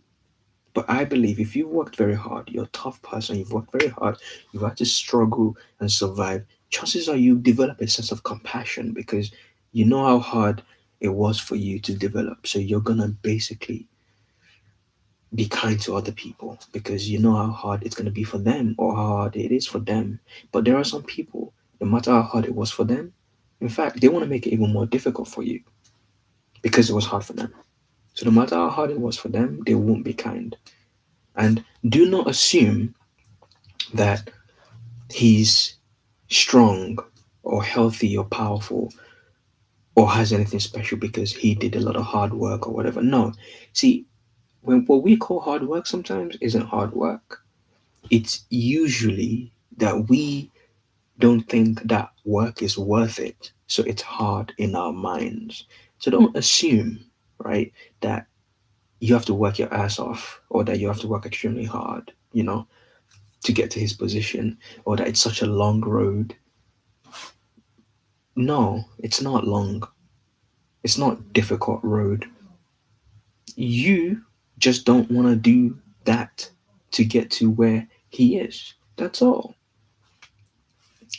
But I believe if you've worked very hard, you're a tough person, you've worked very hard, you've had to struggle and survive, chances are you develop a sense of compassion because you know how hard it was for you to develop. So you're gonna basically be kind to other people because you know how hard it's gonna be for them or how hard it is for them. But there are some people, no matter how hard it was for them, in fact, they want to make it even more difficult for you because it was hard for them. So no matter how hard it was for them, they won't be kind. And do not assume that he's strong or healthy or powerful or has anything special because he did a lot of hard work or whatever. No. See, when what we call hard work sometimes isn't hard work. It's usually that we don't think that work is worth it. So it's hard in our minds. So don't assume, right, that you have to work your ass off or that you have to work extremely hard, to get to his position or that it's such a long road. No, it's not long. It's not difficult road. You just don't want to do that to get to where he is. That's all.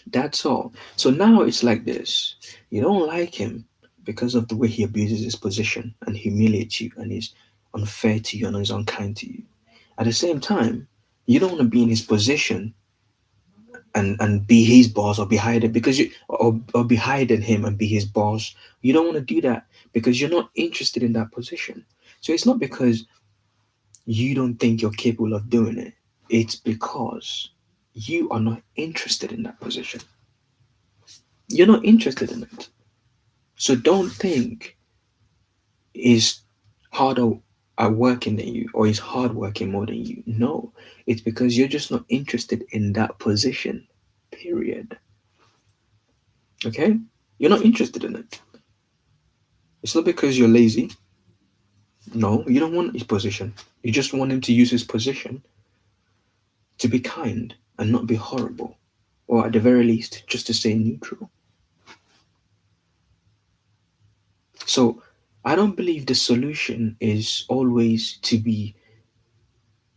That's all. So now it's like this. You don't like him because of the way he abuses his position and humiliates you and is unfair to you and is unkind to you. At the same time, you don't want to be in his position and be his boss or be hidden because or be hiding him and be his boss. You don't want to do that because you're not interested in that position. So it's not because you don't think you're capable of doing it. It's because you are not interested in that position. You're not interested in it. So don't think he's harder at working than you or he's hard working more than you. No, it's because you're just not interested in that position. Period. Okay? You're not interested in it. It's not because you're lazy. No, you don't want his position. You just want him to use his position to be kind and not be horrible. Or at the very least, just to stay neutral. So I don't believe the solution is always to be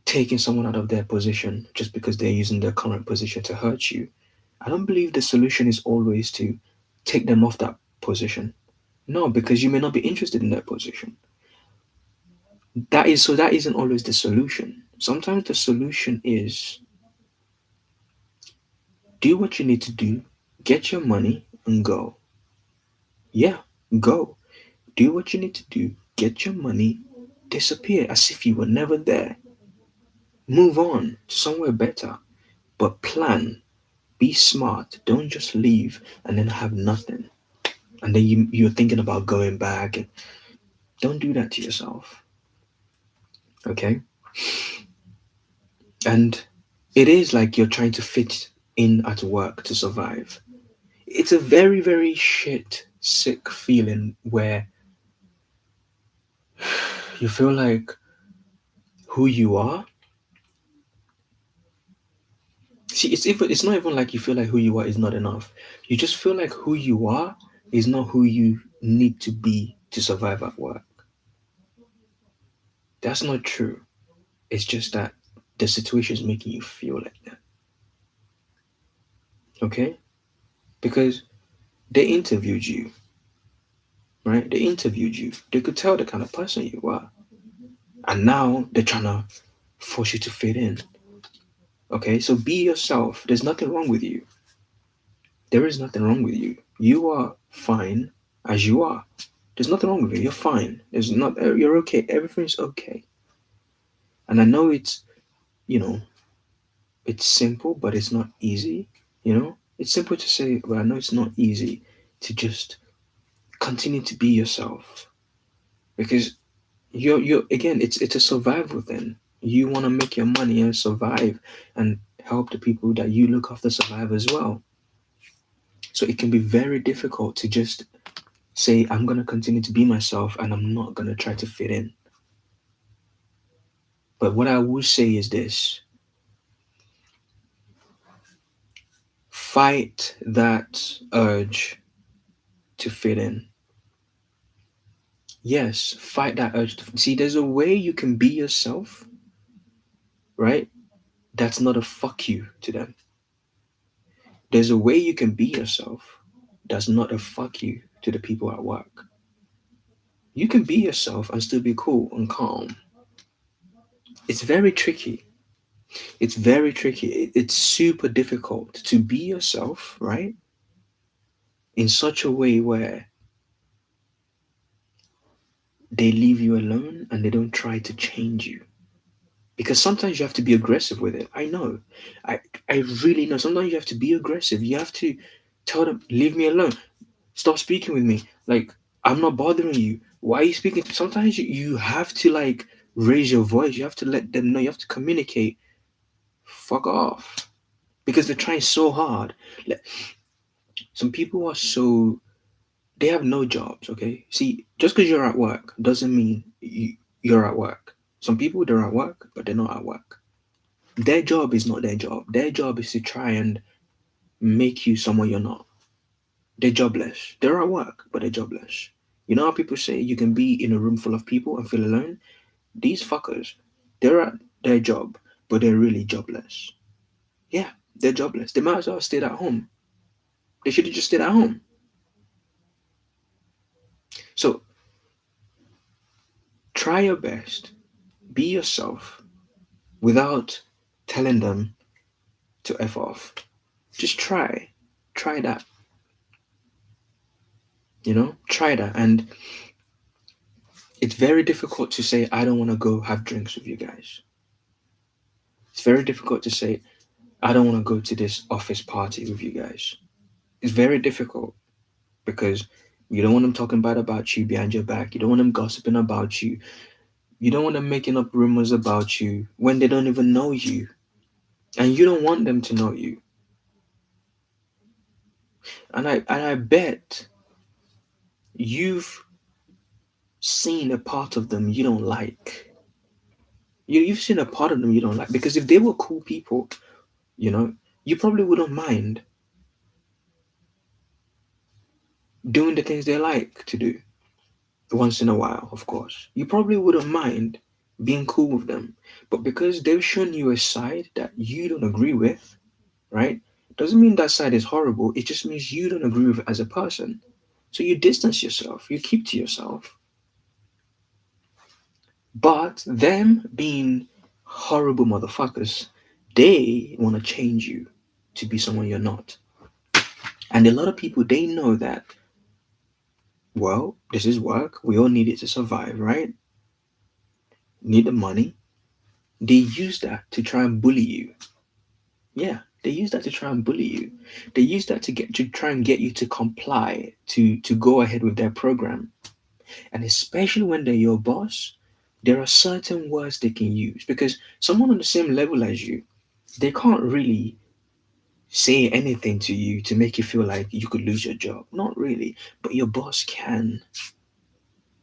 taking someone out of their position just because they're using their current position to hurt you. I don't believe the solution is always to take them off that position. No, because you may not be interested in that position. That isn't always the solution. Sometimes the solution is do what you need to do, get your money and go. Yeah, go. Do what you need to do, get your money, disappear as if you were never there. Move on somewhere better, but plan. Be smart. Don't just leave and then have nothing. And then you're thinking about going back. And don't do that to yourself. Okay? And it is like you're trying to fit in at work to survive. It's a very, very shit, sick feeling where you feel like who you are. See, it's not even like you feel like who you are is not enough. You just feel like who you are is not who you need to be to survive at work. That's not true. It's just that the situation is making you feel like that. Okay? Because they interviewed you, right? They interviewed you. They could tell the kind of person you are. And now they're trying to force you to fit in. Okay? So be yourself. There's nothing wrong with you. There is nothing wrong with you. You are fine as you are. There's nothing wrong with you. You're fine. There's not. You're okay. Everything's okay. And I know you know, it's simple, but it's not easy. It's simple to say, but I know it's not easy to just continue to be yourself because you're again. It's a survival thing. You want to make your money and survive and help the people that you look after survive as well. So it can be very difficult to just say I'm gonna continue to be myself and I'm not gonna try to fit in. But what I will say is this: fight that urge to fit in. Yes, fight that urge to see. There's a way you can be yourself, right? That's not a fuck you to them. There's a way you can be yourself. That's not a fuck you to the people at work. You can be yourself and still be cool and calm. It's very tricky. It's very tricky. It's super difficult to be yourself, right? In such a way where they leave you alone and they don't try to change you. Because sometimes you have to be aggressive with it. I know. I I really know. Sometimes you have to be aggressive. You have to tell them, leave me alone. Stop speaking with me. Like, I'm not bothering you. Why are you speaking? Sometimes you have to like raise your voice. You have to let them know. You have to communicate. Fuck off. Because they're trying so hard. Like, some people are so they have no jobs, okay? See, just because you're at work doesn't mean you're at work. Some people, they're at work, but they're not at work. Their job is not their job. Their job is to try and make you someone you're not. They're jobless. They're at work, but they're jobless. You know how people say you can be in a room full of people and feel alone? These fuckers, they're at their job, but they're really jobless. Yeah, they're jobless. They might as well have stayed at home. They should have just stayed at home. So try your best. Be yourself without telling them to F off. Just try. Try that. Try that. And it's very difficult to say, I don't want to go have drinks with you guys. It's very difficult to say, I don't want to go to this office party with you guys. It's very difficult because you don't want them talking bad about you behind your back. You don't want them gossiping about you. You don't want them making up rumors about you when they don't even know you. And you don't want them to know you. And I bet you've seen a part of them you don't like. You've seen a part of them you don't like because if they were cool people, you know, you probably wouldn't mind doing the things they like to do once in a while, of course. You probably wouldn't mind being cool with them. But because they've shown you a side that you don't agree with, right? Doesn't mean that side is horrible. It just means you don't agree with it as a person. So you distance yourself, you keep to yourself. But them being horrible motherfuckers, they want to change you to be someone you're not. And a lot of people, they know that, well, this is work. We all need it to survive, right? Need the money. They use that to try and bully you. Yeah, they use that to try and bully you. They use that to try and get you to comply to go ahead with their program. And especially when they're your boss, there are certain words they can use because someone on the same level as you, they can't really say anything to you to make you feel like you could lose your job. Not really, but your boss can.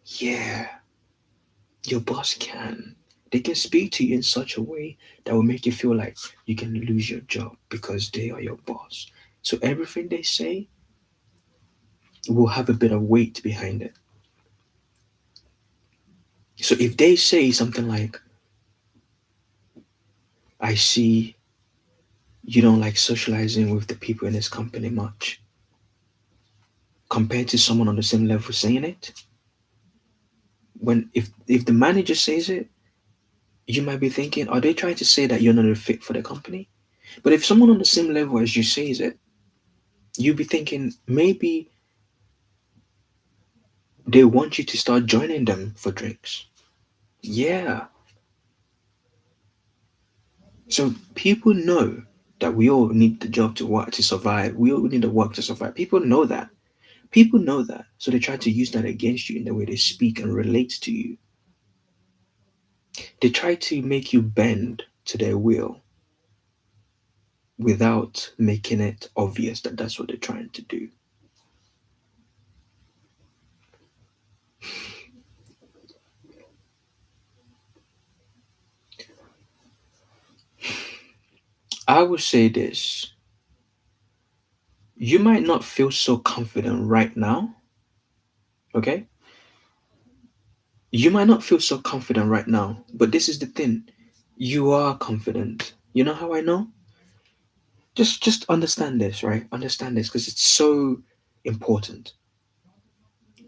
Yeah, your boss can. They can speak to you in such a way that will make you feel like you can lose your job because they are your boss. So everything they say will have a bit of weight behind it. So if they say something like, I see you don't like socializing with the people in this company much, compared to someone on the same level saying it, when if the manager says it, you might be thinking, are they trying to say that you're not a fit for the company? But if someone on the same level as you says it, you'd be thinking maybe they want you to start joining them for drinks. Yeah. So people know that we all need the job to work to survive. We all need the work to survive. People know that. People know that. So they try to use that against you in the way they speak and relate to you. They try to make you bend to their will without making it obvious that that's what they're trying to do. I would say this: you might not feel so confident right now, okay? You might not feel so confident right now, but this is the thing: you are confident. You know how I know? Just understand this, right? Understand this because it's so important.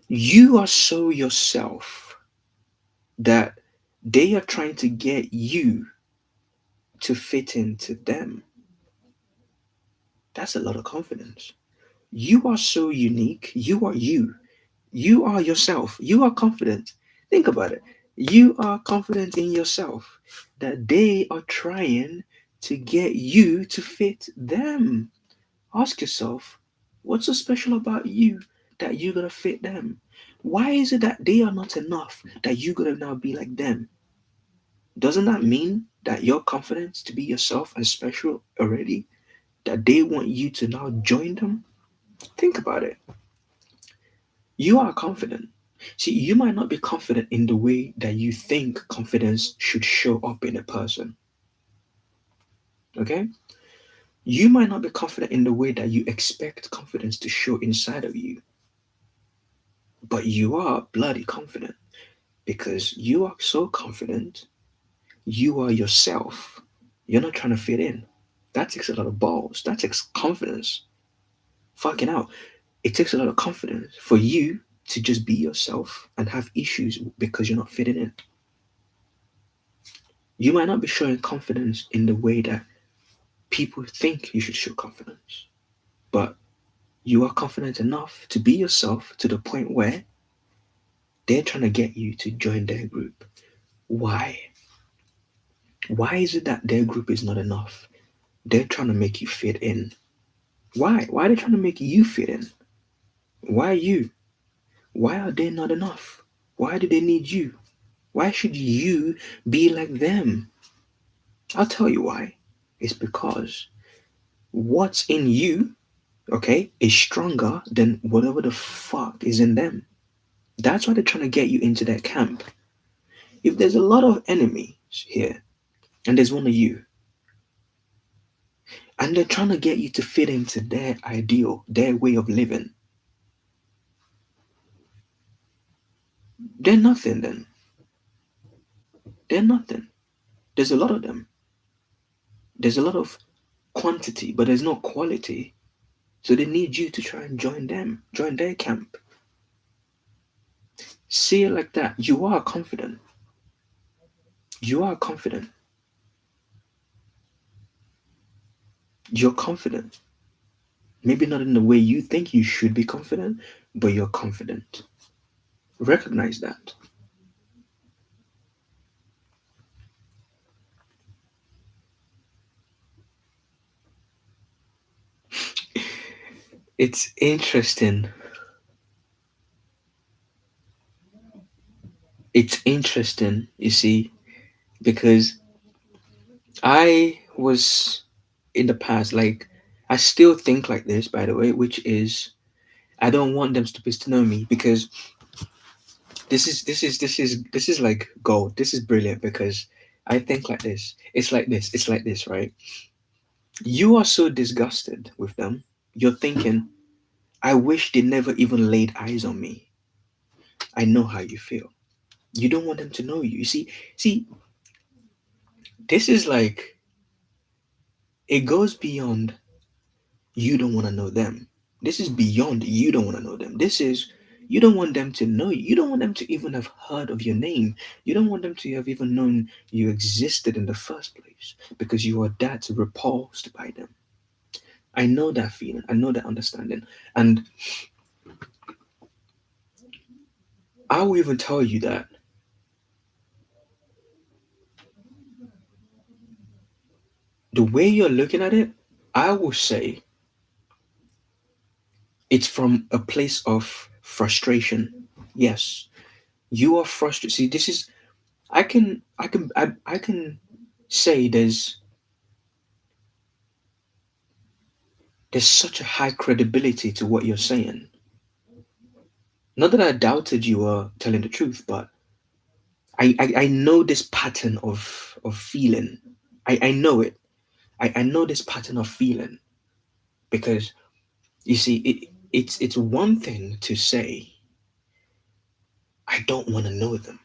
You are so yourself that they are trying to get you to fit into them. That's a lot of confidence. You are so unique. You are you. You are yourself. You are confident. Think about it. You are confident in yourself that they are trying to get you to fit them. Ask yourself, what's so special about you that you're going to fit them? Why is it that they are not enough that you're going to now be like them? Doesn't that mean that you're confident to be yourself and special already? That they want you to now join them? Think about it. You are confident. See, you might not be confident in the way that you think confidence should show up in a person. Okay? You might not be confident in the way that you expect confidence to show inside of you, but you are bloody confident because you are so confident. You are yourself. You're not trying to fit in. That takes a lot of balls. That takes confidence. Fucking out. It takes a lot of confidence for you to just be yourself and have issues because you're not fitting in. You might not be showing confidence in the way that people think you should show confidence, but you are confident enough to be yourself to the point where they're trying to get you to join their group. Why? Why is it that their group is not enough? They're trying to make you fit in. Why? Why are they trying to make you fit in? Why you? Why are they not enough? Why do they need you? Why should you be like them? I'll tell you why. It's because what's in you, okay, is stronger than whatever the fuck is in them. That's why they're trying to get you into their camp. If there's a lot of enemies here, and there's one of you, and they're trying to get you to fit into their ideal, their way of living, they're nothing then. They're nothing. There's a lot of them. There's a lot of quantity, but there's no quality. So they need you to try and join them, join their camp. See it like that. You are confident. You are confident. You're confident. Maybe not in the way you think you should be confident, but you're confident. Recognize that. It's interesting. It's interesting, you see, because I was in the past, like, I still think like this, by the way, which is I don't want them stupids to know me because this is like gold. This is brilliant because I think like this. It's like this. It's like this, right? You are so disgusted with them. You're thinking, I wish they never even laid eyes on me. I know how you feel. You don't want them to know you. You see, this is like it goes beyond you don't want to know them. This is beyond you don't want to know them. This is you don't want them to know you. You don't want them to even have heard of your name. You don't want them to have even known you existed in the first place because you are that repulsed by them. I know that feeling. I know that understanding. And I will even tell you that the way you're looking at it, I will say it's from a place of frustration. Yes, you are frustrated. See, this is I can say there's such a high credibility to what you're saying. Not that I doubted you were telling the truth, but I know this pattern of feeling. I know it. I know this pattern of feeling because you see it's one thing to say I don't want to know them.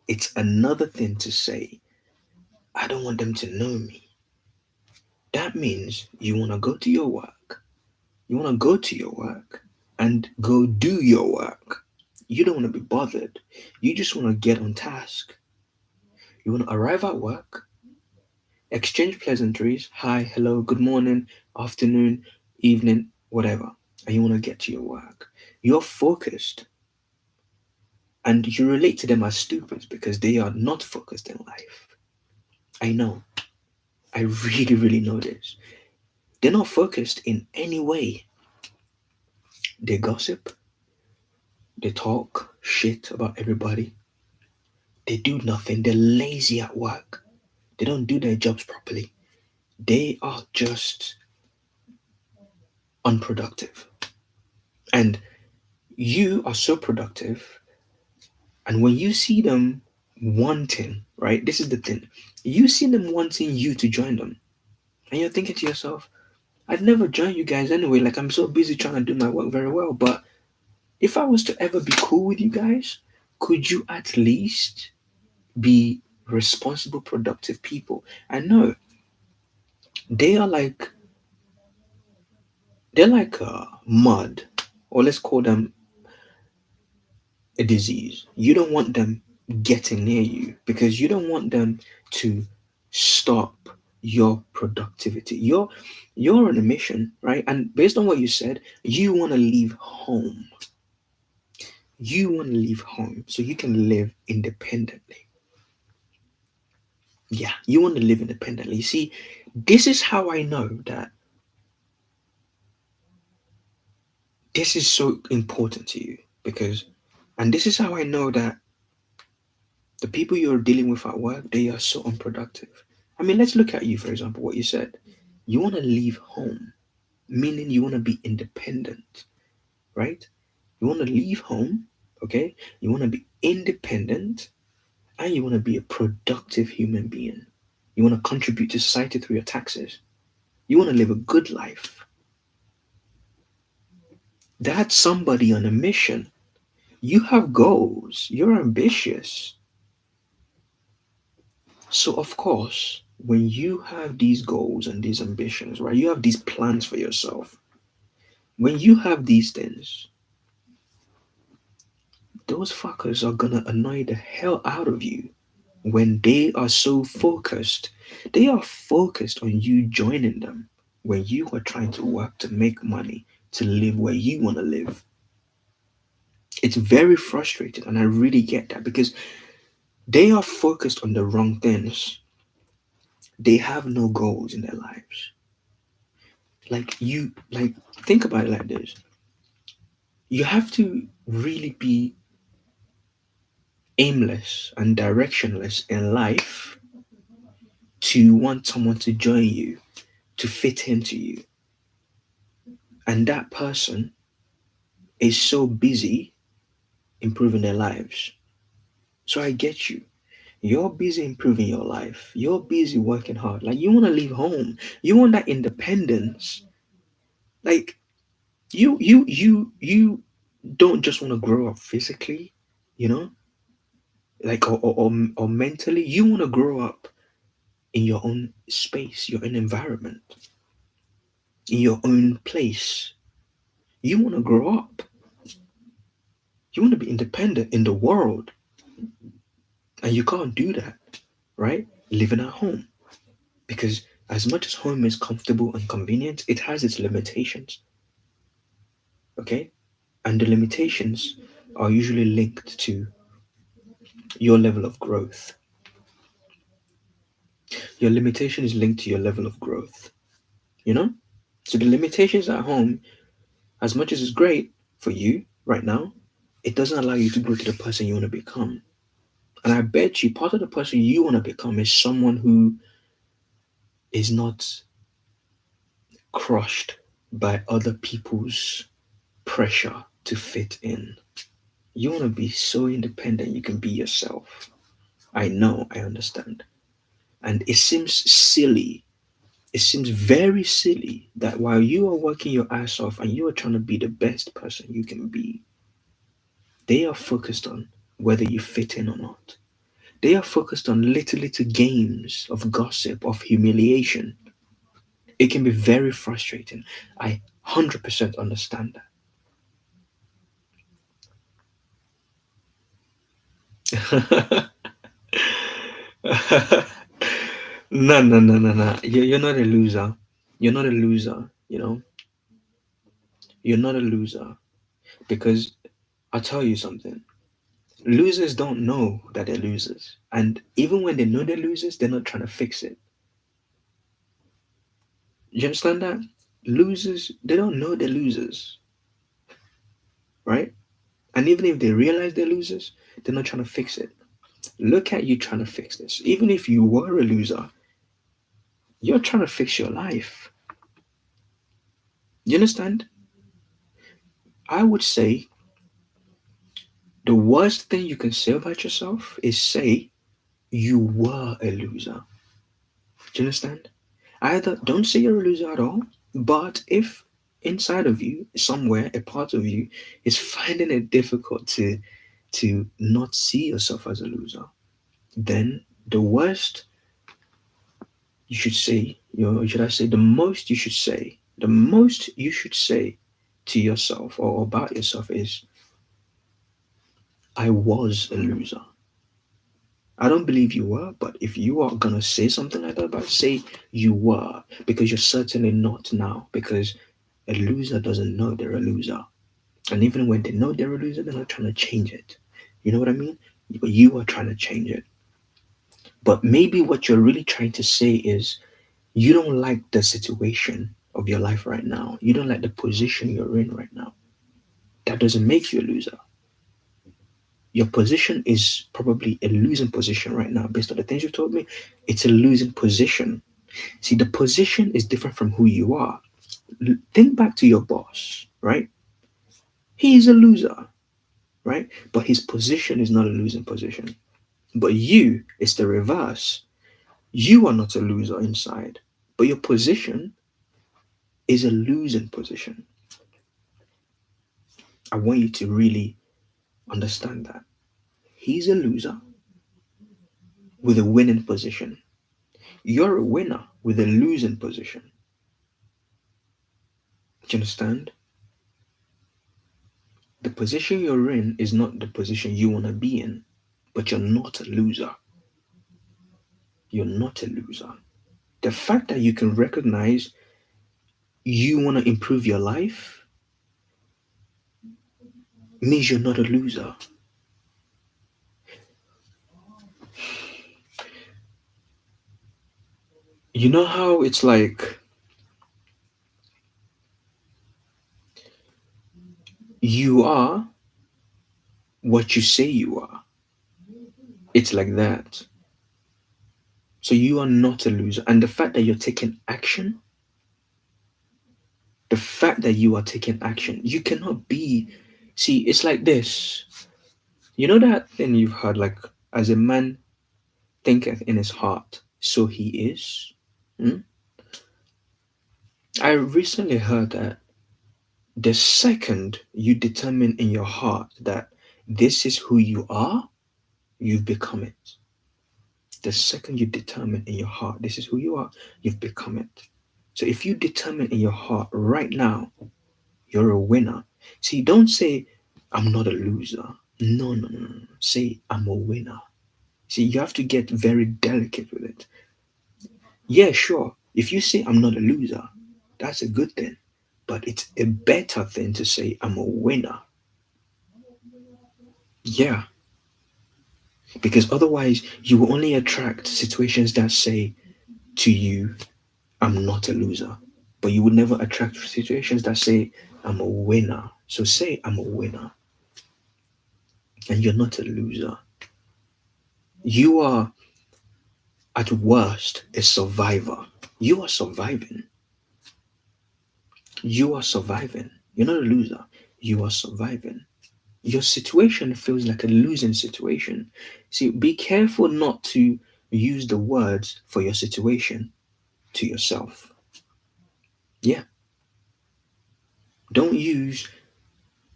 It's another thing to say I don't want them to know me. That means you want to go to your work. You want to go to your work and go do your work. You don't want to be bothered. You just want to get on task. You want to arrive at work, exchange pleasantries, hi, hello, good morning, afternoon, evening, whatever. And you want to get to your work. You're focused and you relate to them as stupids because they are not focused in life. I know. I really, really know this. They're not focused in any way. They gossip, they talk shit about everybody, they do nothing, they're lazy at work, they don't do their jobs properly, they are just unproductive. And you are so productive, and when you see them wanting, right, this is the thing, you see them wanting you to join them, and you're thinking to yourself, I'd never join you guys anyway, like I'm so busy trying to do my work very well, but if I was to ever be cool with you guys, could you at least be responsible, productive people? I know they are like mud, or let's call them a disease. You don't want them getting near you because you don't want them to stop your productivity. You're on a mission, right? And based on what you said, you want to leave home. You want to leave home so you can live independently. Yeah, you want to live independently. See, this is how I know that this is so important to you because, and this is how I know that the people you're dealing with at work, they are so unproductive. I mean, let's look at you, for example, what you said. You want to leave home, meaning you want to be independent, right? You want to leave home, okay? You want to be independent and you want to be a productive human being. You want to contribute to society through your taxes. You want to live a good life. That's somebody on a mission. You have goals, you're ambitious. So, of course, when you have these goals and these ambitions, right, you have these plans for yourself. When you have these things, those fuckers are gonna annoy the hell out of you when they are so focused. They are focused on you joining them when you are trying to work to make money to live where you want to live. It's very frustrating, and I really get that because they are focused on the wrong things. They have no goals in their lives. Like think about it like this. You have to really be aimless and directionless in life to want someone to join you, to fit into you. And that person is so busy improving their lives. So I get you. You're busy improving your life. You're busy working hard. Like you want to leave home. You want that independence. Like you don't just want to grow up physically, you know, like or mentally. You want to grow up in your own space, your own environment, in your own place. You want to grow up. You want to be independent in the world, and you can't do that, right? Living at home, because as much as home is comfortable and convenient, it has its limitations. Okay, and the limitations are usually linked to your level of growth. Your limitation is linked to your level of growth. You know, so the limitations at home, as much as it's great for you right now, it doesn't allow you to grow to the person you want to become. And I bet you part of the person you want to become is someone who is not crushed by other people's pressure to fit in. You want to be so independent you can be yourself. I know, I understand. And it seems silly. It seems very silly that while you are working your ass off and you are trying to be the best person you can be, they are focused on whether you fit in or not. They are focused on little games of gossip, of humiliation. It can be very frustrating. I 100% understand that. No, no, no, no, no. You're not a loser. You're not a loser, you know? You're not a loser. Because I'll tell you something. Losers don't know that they're losers. And even when they know they're losers, they're not trying to fix it. You understand that? Losers, they don't know they're losers, right? And even if they realize they're losers, they're not trying to fix it. Look at you trying to fix this. Even if you were a loser, you're trying to fix your life. You understand? I would say the worst thing you can say about yourself is say you were a loser. Do you understand? Either don't say you're a loser at all, but if inside of you, somewhere, a part of you is finding it difficult to not see yourself as a loser, then the worst you should say, or should I say, the most you should say to yourself or about yourself is, I was a loser. I don't believe you were, but if you are gonna say something like that, about say you were, because you're certainly not now. Because a loser doesn't know they're a loser, and even when they know they're a loser, they're not trying to change it. You know what I mean? But you are trying to change it. But maybe what you're really trying to say is you don't like the situation of your life right now. You don't like the position you're in right now. That doesn't make you a loser. Your position is probably a losing position right now, based on the things you've told me. It's a losing position. See, the position is different from who you are. Think back to your boss, right? He is a loser, right? But his position is not a losing position. But you, it's the reverse. You are not a loser inside, but your position is a losing position. I want you to really understand that. He's a loser with a winning position. You're a winner with a losing position. Do you understand? The position you're in is not the position you want to be in, but you're not a loser. You're not a loser. The fact that you can recognize you want to improve your life means you're not a loser. You know how it's like You are what you say you are. It's like that. So you are not a loser. And the fact that you're taking action, the fact that you are taking action, you cannot be. See, it's like this. You know that thing you've heard, like, as a man thinketh in his heart, so he is? Hmm? I recently heard that the second you determine in your heart that this is who you are, you've become it. The second you determine in your heart this is who you are, you've become it. So if you determine in your heart right now you're a winner, see, don't say I'm not a loser. No, no, no, no. Say I'm a winner. See, you have to get very delicate with it. Yeah, sure. If you say I'm not a loser, that's a good thing. But it's a better thing to say I'm a winner. Yeah, because otherwise you will only attract situations that say to you, I'm not a loser. But you would never attract situations that say, I'm a winner. So say, I'm a winner, and you're not a loser. You are, at worst, a survivor. You are surviving. You are surviving. You're not a loser. You are surviving. Your situation feels like a losing situation. See, be careful not to use the words for your situation to yourself. Yeah. Don't use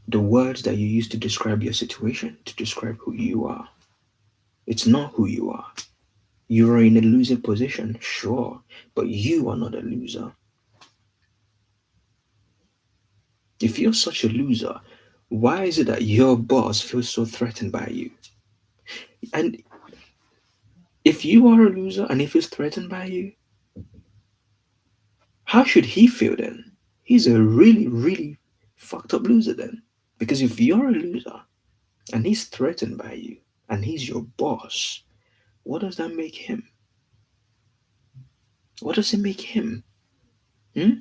the words that you use to describe your situation to describe who you are. It's not who you are. You are in a losing position, sure, but you are not a loser. If you're such a loser, why is it that your boss feels so threatened by you? And if you are a loser and he feels threatened by you, how should he feel then? He's a really, really fucked up loser then. Because if you're a loser and he's threatened by you and he's your boss, what does that make him? What does it make him? Hmm?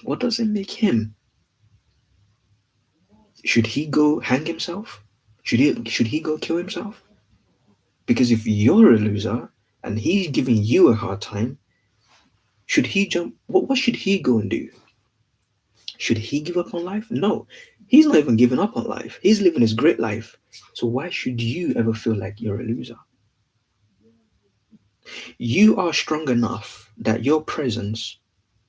What does it make him? Should he go hang himself? Should he go kill himself? Because if you're a loser and he's giving you a hard time, should he jump? What should he go and do? Should he give up on life? No, he's not even giving up on life. He's living his great life. So why should you ever feel like you're a loser? You are strong enough that your presence,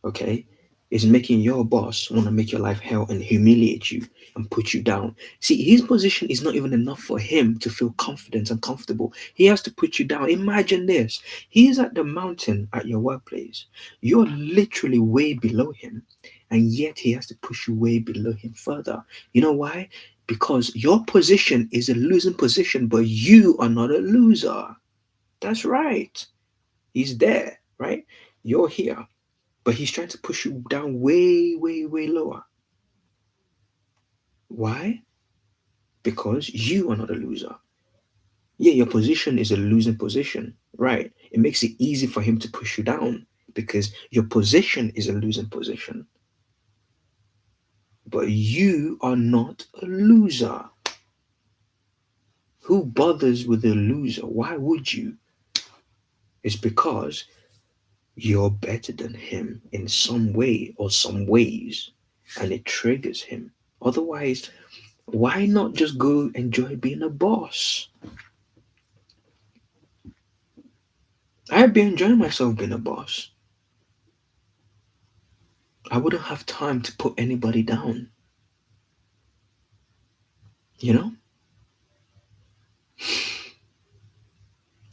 okay, is making your boss want to make your life hell and humiliate you and put you down. See, his position is not even enough for him to feel confident and comfortable. He has to put you down. Imagine this. He's at the mountain at your workplace. You're literally way below him, and yet he has to push you way below him further. You know why? Because your position is a losing position, but you are not a loser. That's right. He's there, right? You're here, but he's trying to push you down way, way, way lower. Why? Because you are not a loser. Yeah, your position is a losing position, right? It makes it easy for him to push you down because your position is a losing position. But you are not a loser. Who bothers with a loser? Why would you? It's because you're better than him in some way or some ways, and it triggers him. Otherwise, why not just go enjoy being a boss? I'd be enjoying myself being a boss. I wouldn't have time to put anybody down, you know?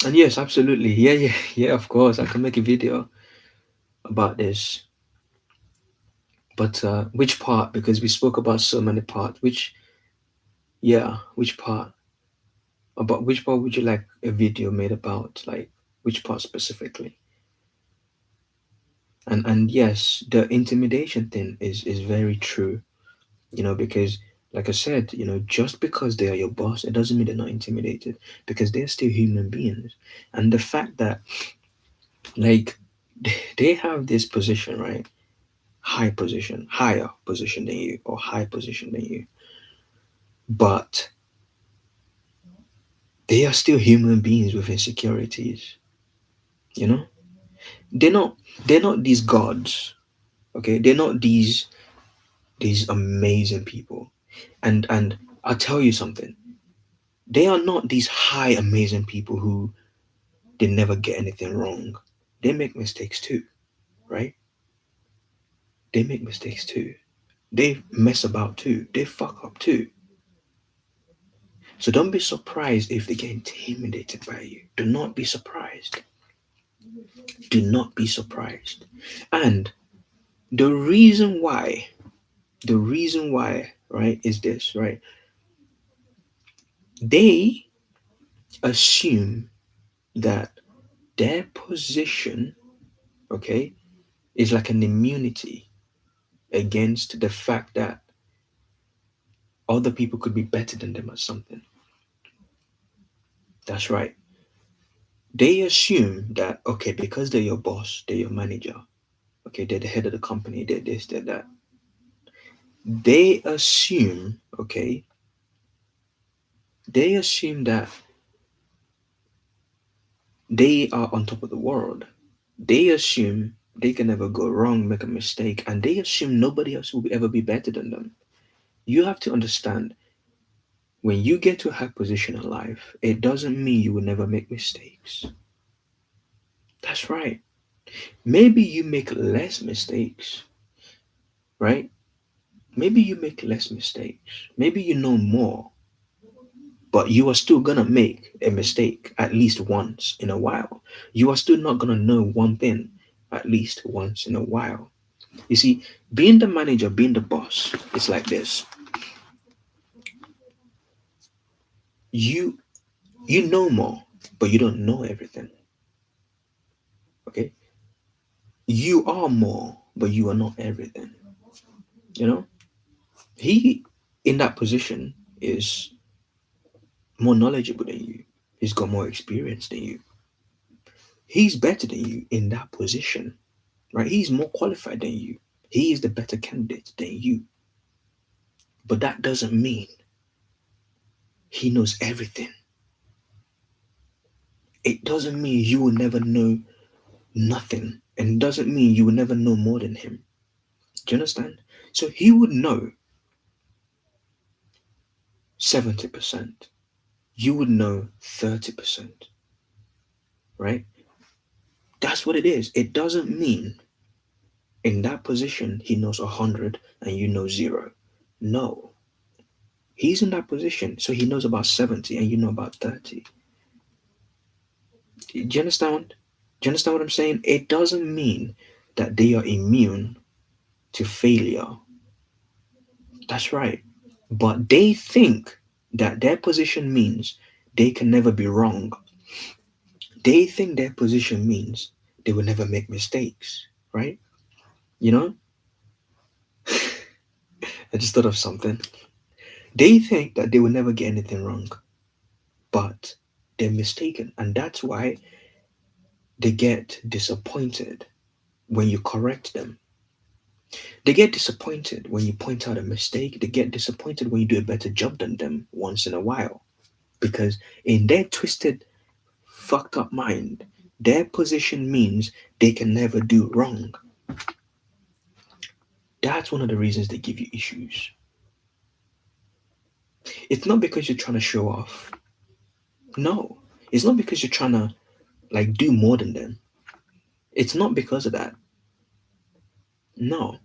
And yes, absolutely. Yeah, yeah, yeah, of course. I can make a video about this. But which part? Because we spoke about so many parts. Yeah, which part? About which part would you like a video made about? Like, which part specifically? And yes, the intimidation thing is very true, because like I said, just because they are your boss, it doesn't mean they're not intimidated because they're still human beings. And the fact that, like, they have this position, right? Higher position than you, or high position than you. but they are still human beings with insecurities. You know, they're not they're not these gods. Okay, they're not these amazing people. And I'll tell you something. They are not these high amazing people who they never get anything wrong. They make mistakes too, right? They make mistakes too. They mess about too. They fuck up too. So don't be surprised if they get intimidated by you. Do not be surprised. Do not be surprised. And the reason why, right, is this, right? They assume that their position, okay, is like an immunity against the fact that other people could be better than them at something. That's right. They assume that, okay, because they're your boss, they're your manager, okay, they're the head of the company, they're this, they're that. They assume, okay, they assume that they are on top of the world. They assume they can never go wrong, make a mistake, and they assume nobody else will ever be better than them. You have to understand, when you get to a high position in life, it doesn't mean you will never make mistakes. That's right. Maybe you make less mistakes, right? Maybe you make less mistakes. Maybe you know more, but you are still gonna make a mistake at least once in a while. You are still not gonna know one thing at least once in a while. You see, being the manager, being the boss, it's like this. You you know more, but you don't know everything. Okay? You are more, but you are not everything. You know? He in that position is more knowledgeable than you. He's got more experience than you. He's better than you in that position, right? He's more qualified than you. He is the better candidate than you. But that doesn't mean he knows everything. It doesn't mean you will never know nothing. And it doesn't mean you will never know more than him. Do you understand? So he would know 70%. You would know 30%, right? That's what it is. It doesn't mean in that position he knows 100 and you know zero. No. He's in that position, so he knows about 70 and you know about 30. Do you understand? Do you understand what I'm saying? It doesn't mean that they are immune to failure. That's right. But they think that their position means they can never be wrong. They think their position means they will never make mistakes, right? You know, I just thought of something. They think that they will never get anything wrong, but they're mistaken. And that's why they get disappointed when you correct them. They get disappointed when you point out a mistake. They get disappointed when you do a better job than them once in a while. Because in their twisted, fucked up mind, their position means they can never do wrong. That's one of the reasons they give you issues. It's not because you're trying to show off. No. It's not because you're trying to like do more than them. It's not because of that. No.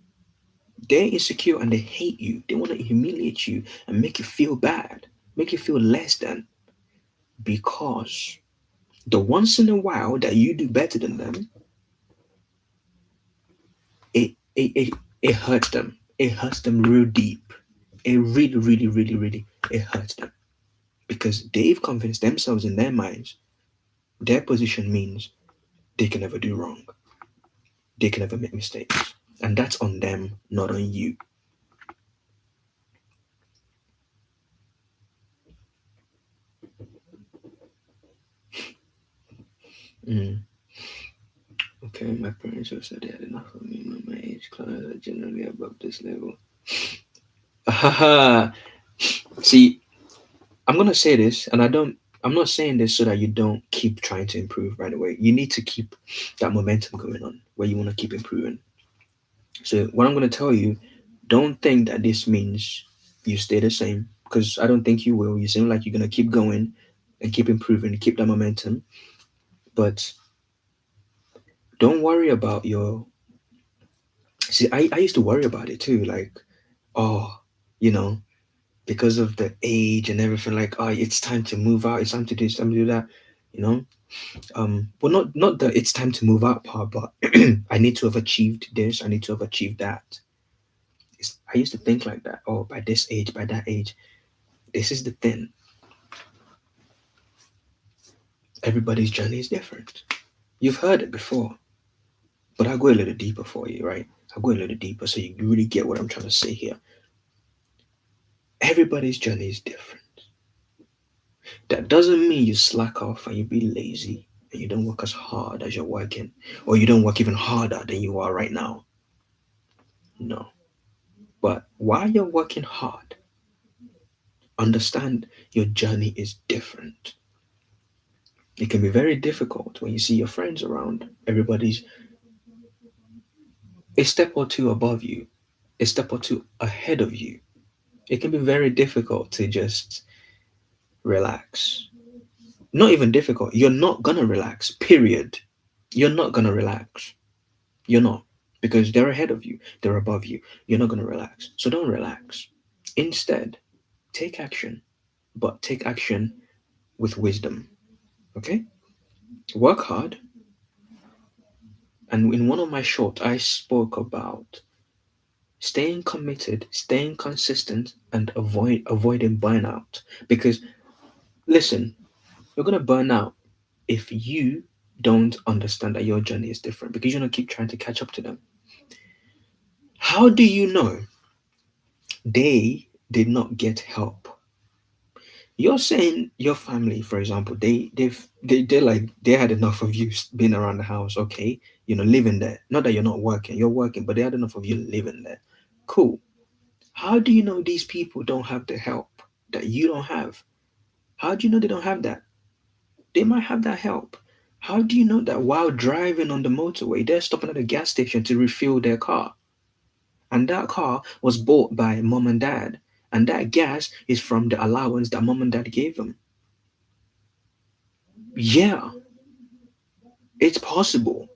They're insecure and they hate you. They want to humiliate you and make you feel bad, make you feel less than. Because the once in a while that you do better than them, it hurts them. It hurts them real deep. It really, really, really, really, it hurts them. Because they've convinced themselves in their minds their position means they can never do wrong. They can never make mistakes. And that's on them, not on you. Mm. Okay, my parents have said they had enough of me when my age class are generally above this level. Haha. See, I'm gonna say this, and I'm not saying this so that you don't keep trying to improve right away. You need to keep that momentum going on where you want to keep improving. So what I'm gonna tell you, don't think that this means you stay the same, because I don't think you will. You seem like you're gonna keep going and keep improving, keep that momentum. But don't worry about your. See, I used to worry about it too. Like, oh, you know, because of the age and everything, like, oh, it's time to move out, it's time to do this, time to do that, you know. Well, not the it's time to move out part, but I need to have achieved this, I need to have achieved that. I used to think like that. Oh, by this age, by that age. This is the thing, everybody's journey is different. You've heard it before, but I'll go a little deeper for you, right? I'll go a little deeper so you really get what I'm trying to say here. Everybody's journey is different. That doesn't mean you slack off and you be lazy and you don't work as hard as you're working, or you don't work even harder than you are right now. No. But while you're working hard, understand your journey is different. It can be very difficult when you see your friends around. Everybody's a step or two above you, a step or two ahead of you. It can be very difficult to just relax. Not even difficult. You're not gonna relax, period. You're not gonna relax. You're not. Because they're ahead of you, they're above you. You're not gonna relax. So don't relax. Instead, take action, but take action with wisdom. Okay? Work hard. And in one of my shorts, I spoke about staying committed, staying consistent, and avoiding burnout. Because listen, you're gonna burn out if you don't understand that your journey is different, because you're gonna keep trying to catch up to them. How do you know they did not get help? You're saying your family, for example, they're like they had enough of you being around the house, okay, living there. Not that you're not working, you're working, but they had enough of you living there. Cool. How do you know these people don't have the help that you don't have? How do you know they don't have that? They might have that help. How do you know that while driving on the motorway, they're stopping at a gas station to refuel their car? And that car was bought by mom and dad. And that gas is from the allowance that mom and dad gave them. Yeah, it's possible.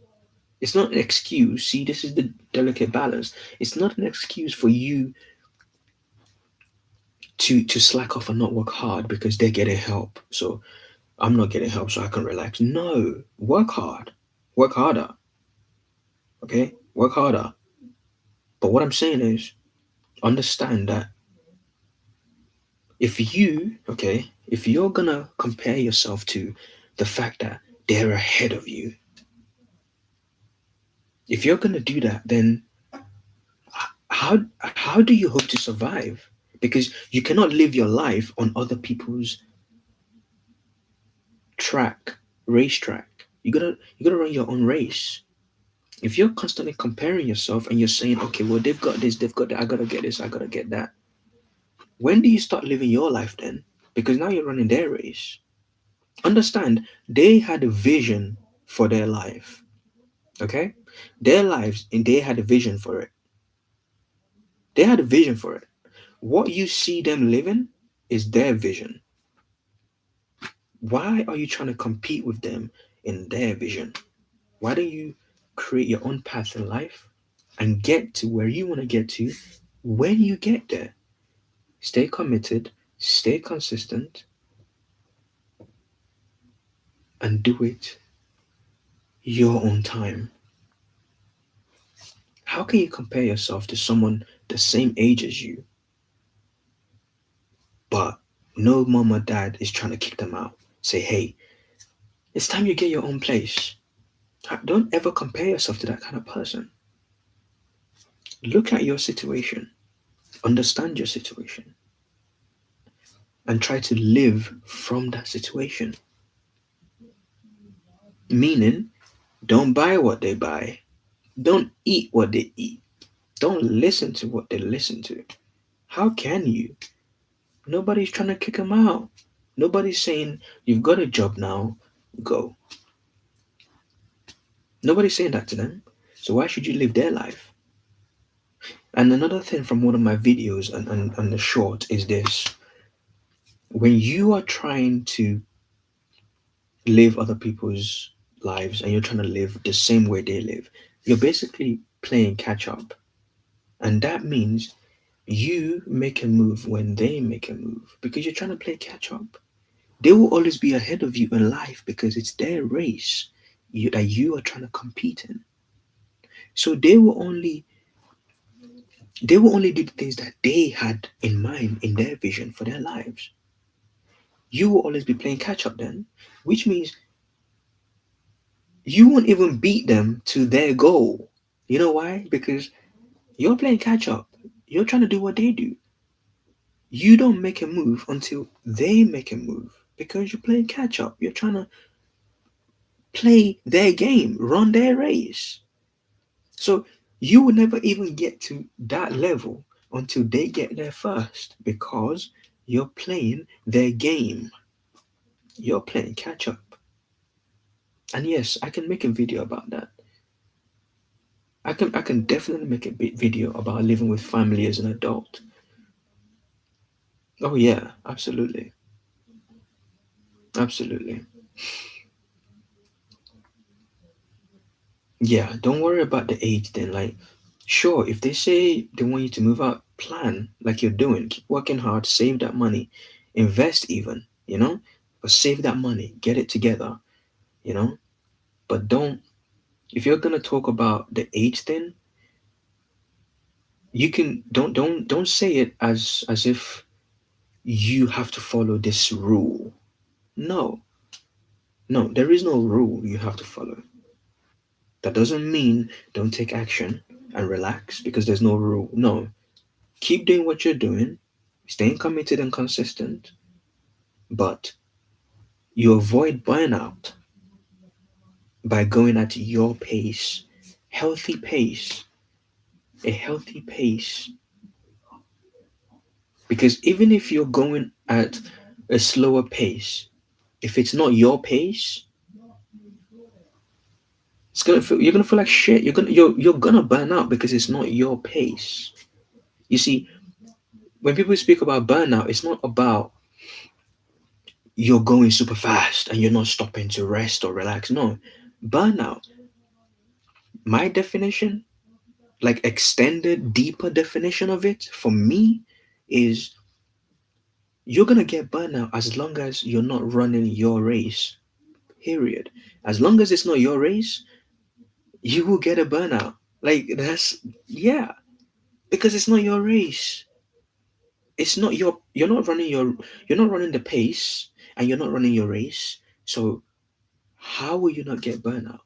It's not an excuse. See, this is the delicate balance. It's not an excuse for you to slack off and not work hard because they're getting help. So I'm not getting help, so I can relax. No, work hard, work harder. Okay, work harder. But what I'm saying is, understand that if you're gonna compare yourself to the fact that they're ahead of you, if you're gonna do that, then how do you hope to survive? Because you cannot live your life on other people's track, racetrack. You gotta run your own race. If you're constantly comparing yourself and you're saying, okay, well, they've got this, they've got that, I gotta get this, I gotta get that. When do you start living your life then? Because now you're running their race. Understand, they had a vision for their life. Okay? Their lives, and they had a vision for it. They had a vision for it. What you see them living is their vision. Why are you trying to compete with them in their vision? Why don't you create your own path in life and get to where you want to get to when you get there? Stay committed, stay consistent, and do it your own time. How can you compare yourself to someone the same age as you, but no mom or dad is trying to kick them out? Say, hey, it's time you get your own place. Don't ever compare yourself to that kind of person. Look at your situation, understand your situation, and try to live from that situation. Meaning, don't buy what they buy, don't eat what they eat, don't listen to what they listen to. How can you? Nobody's trying to kick them out. Nobody's saying you've got a job now, go. Nobody's saying that to them. So why should you live their life? And another thing from one of my videos and the short is this: when you are trying to live other people's lives and you're trying to live the same way they live, you're basically playing catch up. And that means you make a move when they make a move because you're trying to play catch up. They will always be ahead of you in life because it's their race that you are trying to compete in. So they will only do the things that they had in mind in their vision for their lives. You will always be playing catch up then, which means you won't even beat them to their goal. You know why? Because you're playing catch up. You're trying to do what they do. You don't make a move until they make a move because you're playing catch up. You're trying to play their game, run their race. So you will never even get to that level until they get there first because you're playing their game. You're playing catch up. And yes, I can make a video about that. I can definitely make a big video about living with family as an adult. Oh yeah, absolutely. Absolutely. Yeah, don't worry about the age then. Like, sure, if they say they want you to move out, plan like you're doing. Keep working hard, save that money, invest even, but save that money, get it together, you know. But don't, if you're gonna talk about the age thing, you can don't say it as if you have to follow this rule. No, no, there is no rule you have to follow. That doesn't mean don't take action and relax because there's no rule. No, keep doing what you're doing, staying committed and consistent, but you avoid burnout by going at your pace, healthy pace, a healthy pace. Because even if you're going at a slower pace, if it's not your pace, you're gonna feel like shit. You're gonna burn out because it's not your pace. You see, when people speak about burnout, it's not about you're going super fast and you're not stopping to rest or relax. No, burnout, my definition, like extended, deeper definition of it for me is you're gonna get burnout as long as you're not running your race. Period. As long as it's not your race, you will get a burnout. Like that's yeah, because it's not your race. It's not you're not running the pace and you're not running your race. So how will you not get burnout?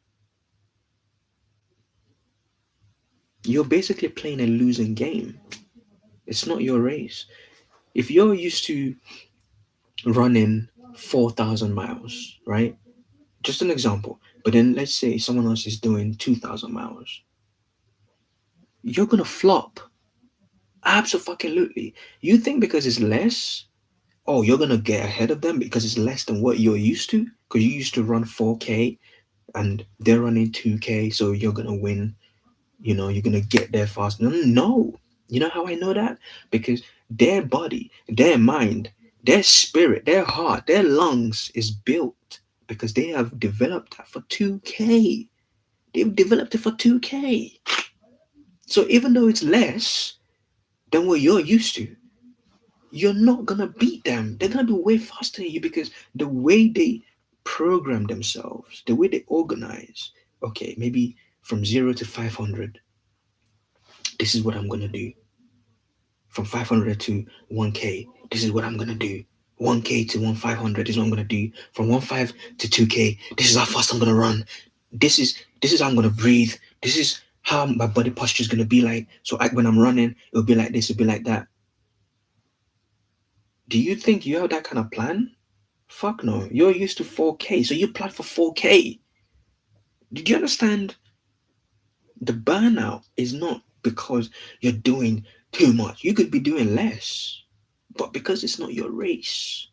You're basically playing a losing game. It's not your race. If you're used to running 4,000 miles, right? Just an example. But then let's say someone else is doing 2,000 miles. You're going to flop. Absolutely. You think because it's less, oh, you're going to get ahead of them because it's less than what you're used to? Because you used to run 4K and they're running 2K, so you're going to win. You're going to get there fast. No, no, no. You know how I know that? Because their body, their mind, their spirit, their heart, their lungs is built because they have developed that for 2K. They've developed it for 2K. So even though it's less than what you're used to, you're not going to beat them. They're going to be way faster than you because the way they program themselves, the way they organize, okay, maybe from 0 to 500, this is what I'm going to do. From 500 to 1K, this is what I'm gonna do. 1K to 1,500 is what I'm gonna do. From 1,500 to 2K, this is how fast I'm gonna run. This is how I'm gonna breathe. This is how my body posture is gonna be like. So when I'm running, it'll be like this, it'll be like that. Do you think you have that kind of plan? Fuck no. You're used to 4K, so you plan for 4K. Did you understand? The burnout is not because you're doing too much. You could be doing less. But because it's not your race,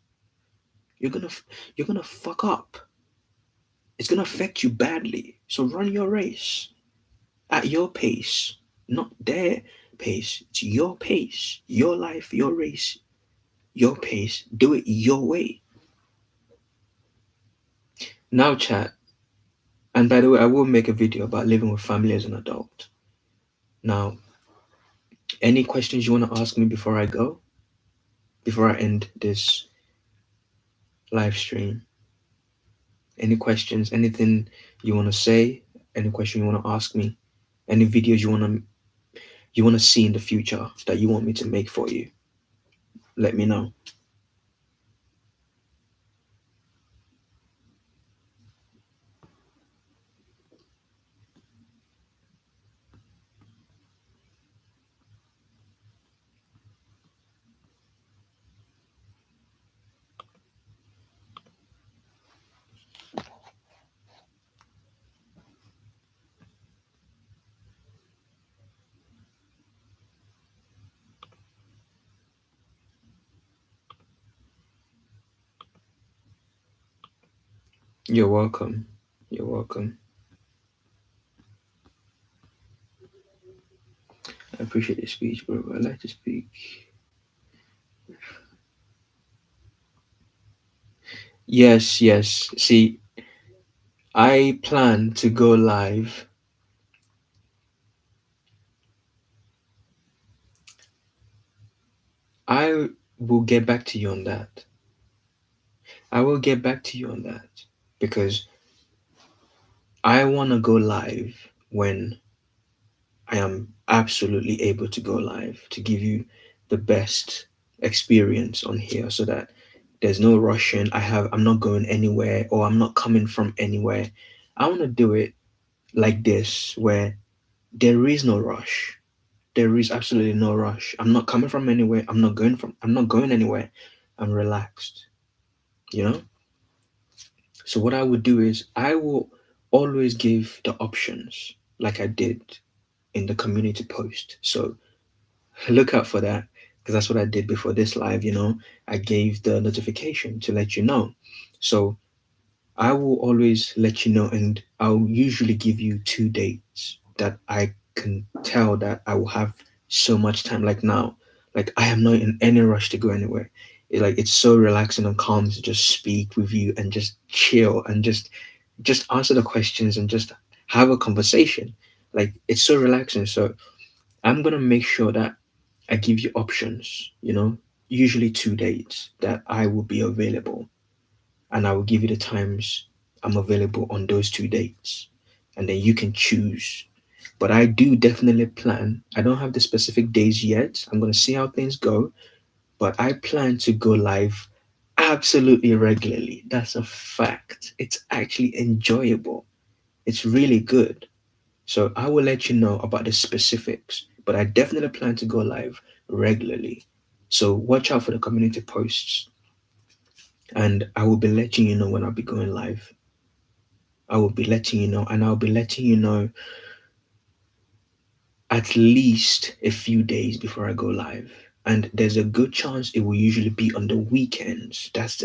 you're gonna you're gonna fuck up. It's gonna affect you badly. So run your race at your pace, not their pace. It's your pace, your life, your race, your pace. Do it your way. Now, chat. And by the way, I will make a video about living with family as an adult. Now, any questions you want to ask me before I go? Before I end this live stream? Any questions? Anything you want to say? Any question you want to ask me? Any videos you want to see in the future that you want me to make for you? Let me know. You're welcome. You're welcome. I appreciate the speech, bro. I like to speak. Yes, yes. See, I plan to go live. I will get back to you on that. I will get back to you on that because I want to go live when I am absolutely able to go live to give you the best experience on here so that there's no rushing. I'm not going anywhere or I'm not coming from anywhere. I want to do it like this where there is no rush. There is absolutely no rush. I'm not coming from anywhere. I'm not going anywhere. I'm relaxed, you know? So what I would do is I will always give the options like I did in the community post. So look out for that because that's what I did before this live, you know. I gave the notification to let you know. So I will always let you know, and I'll usually give you 2 dates that I can tell that I will have so much time. Like now, like I am not in any rush to go anywhere. It's so relaxing and calm to just speak with you and just chill and just answer the questions and just have a conversation. Like it's so relaxing. So I'm gonna make sure that I give you options. You know, usually 2 dates that I will be available and I will give you the times I'm available on those 2 dates. And then you can choose. But I do definitely plan. I don't have the specific days yet. I'm going to see how things go. But I plan to go live absolutely regularly. That's a fact. It's actually enjoyable. It's really good. So I will let you know about the specifics. But I definitely plan to go live regularly. So watch out for the community posts. And I will be letting you know when I'll be going live. I will be letting you know, and I'll be letting you know at least a few days before I go live. And there's a good chance it will usually be on the weekends. That's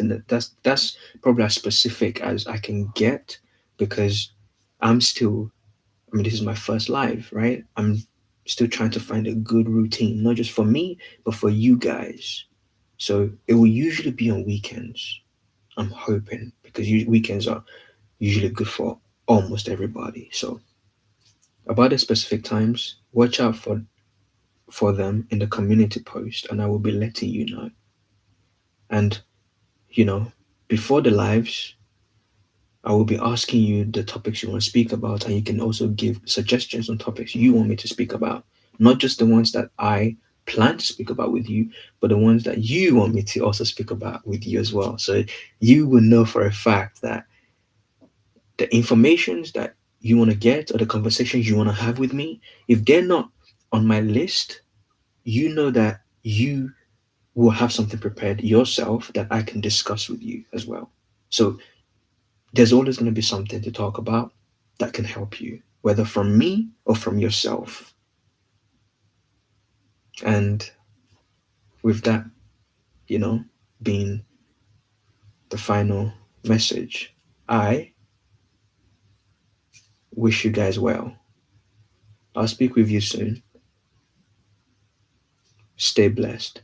probably as specific as I can get because I'm still. I mean, this is my first live, right? I'm still trying to find a good routine, not just for me, but for you guys. So it will usually be on weekends. I'm hoping because weekends are usually good for almost everybody. So about the specific times, watch out for them in the community post, and I will be letting you know. And you know, before the lives, I will be asking you the topics you want to speak about, and you can also give suggestions on topics you want me to speak about, not just the ones that I plan to speak about with you, but the ones that you want me to also speak about with you as well. So you will know for a fact that the informations that you want to get or the conversations you want to have with me, if they're not on my list, you know that you will have something prepared yourself that I can discuss with you as well. So there's always going to be something to talk about that can help you, whether from me or from yourself. And with that, you know, being the final message. I wish you guys well. I'll speak with you soon. Stay blessed.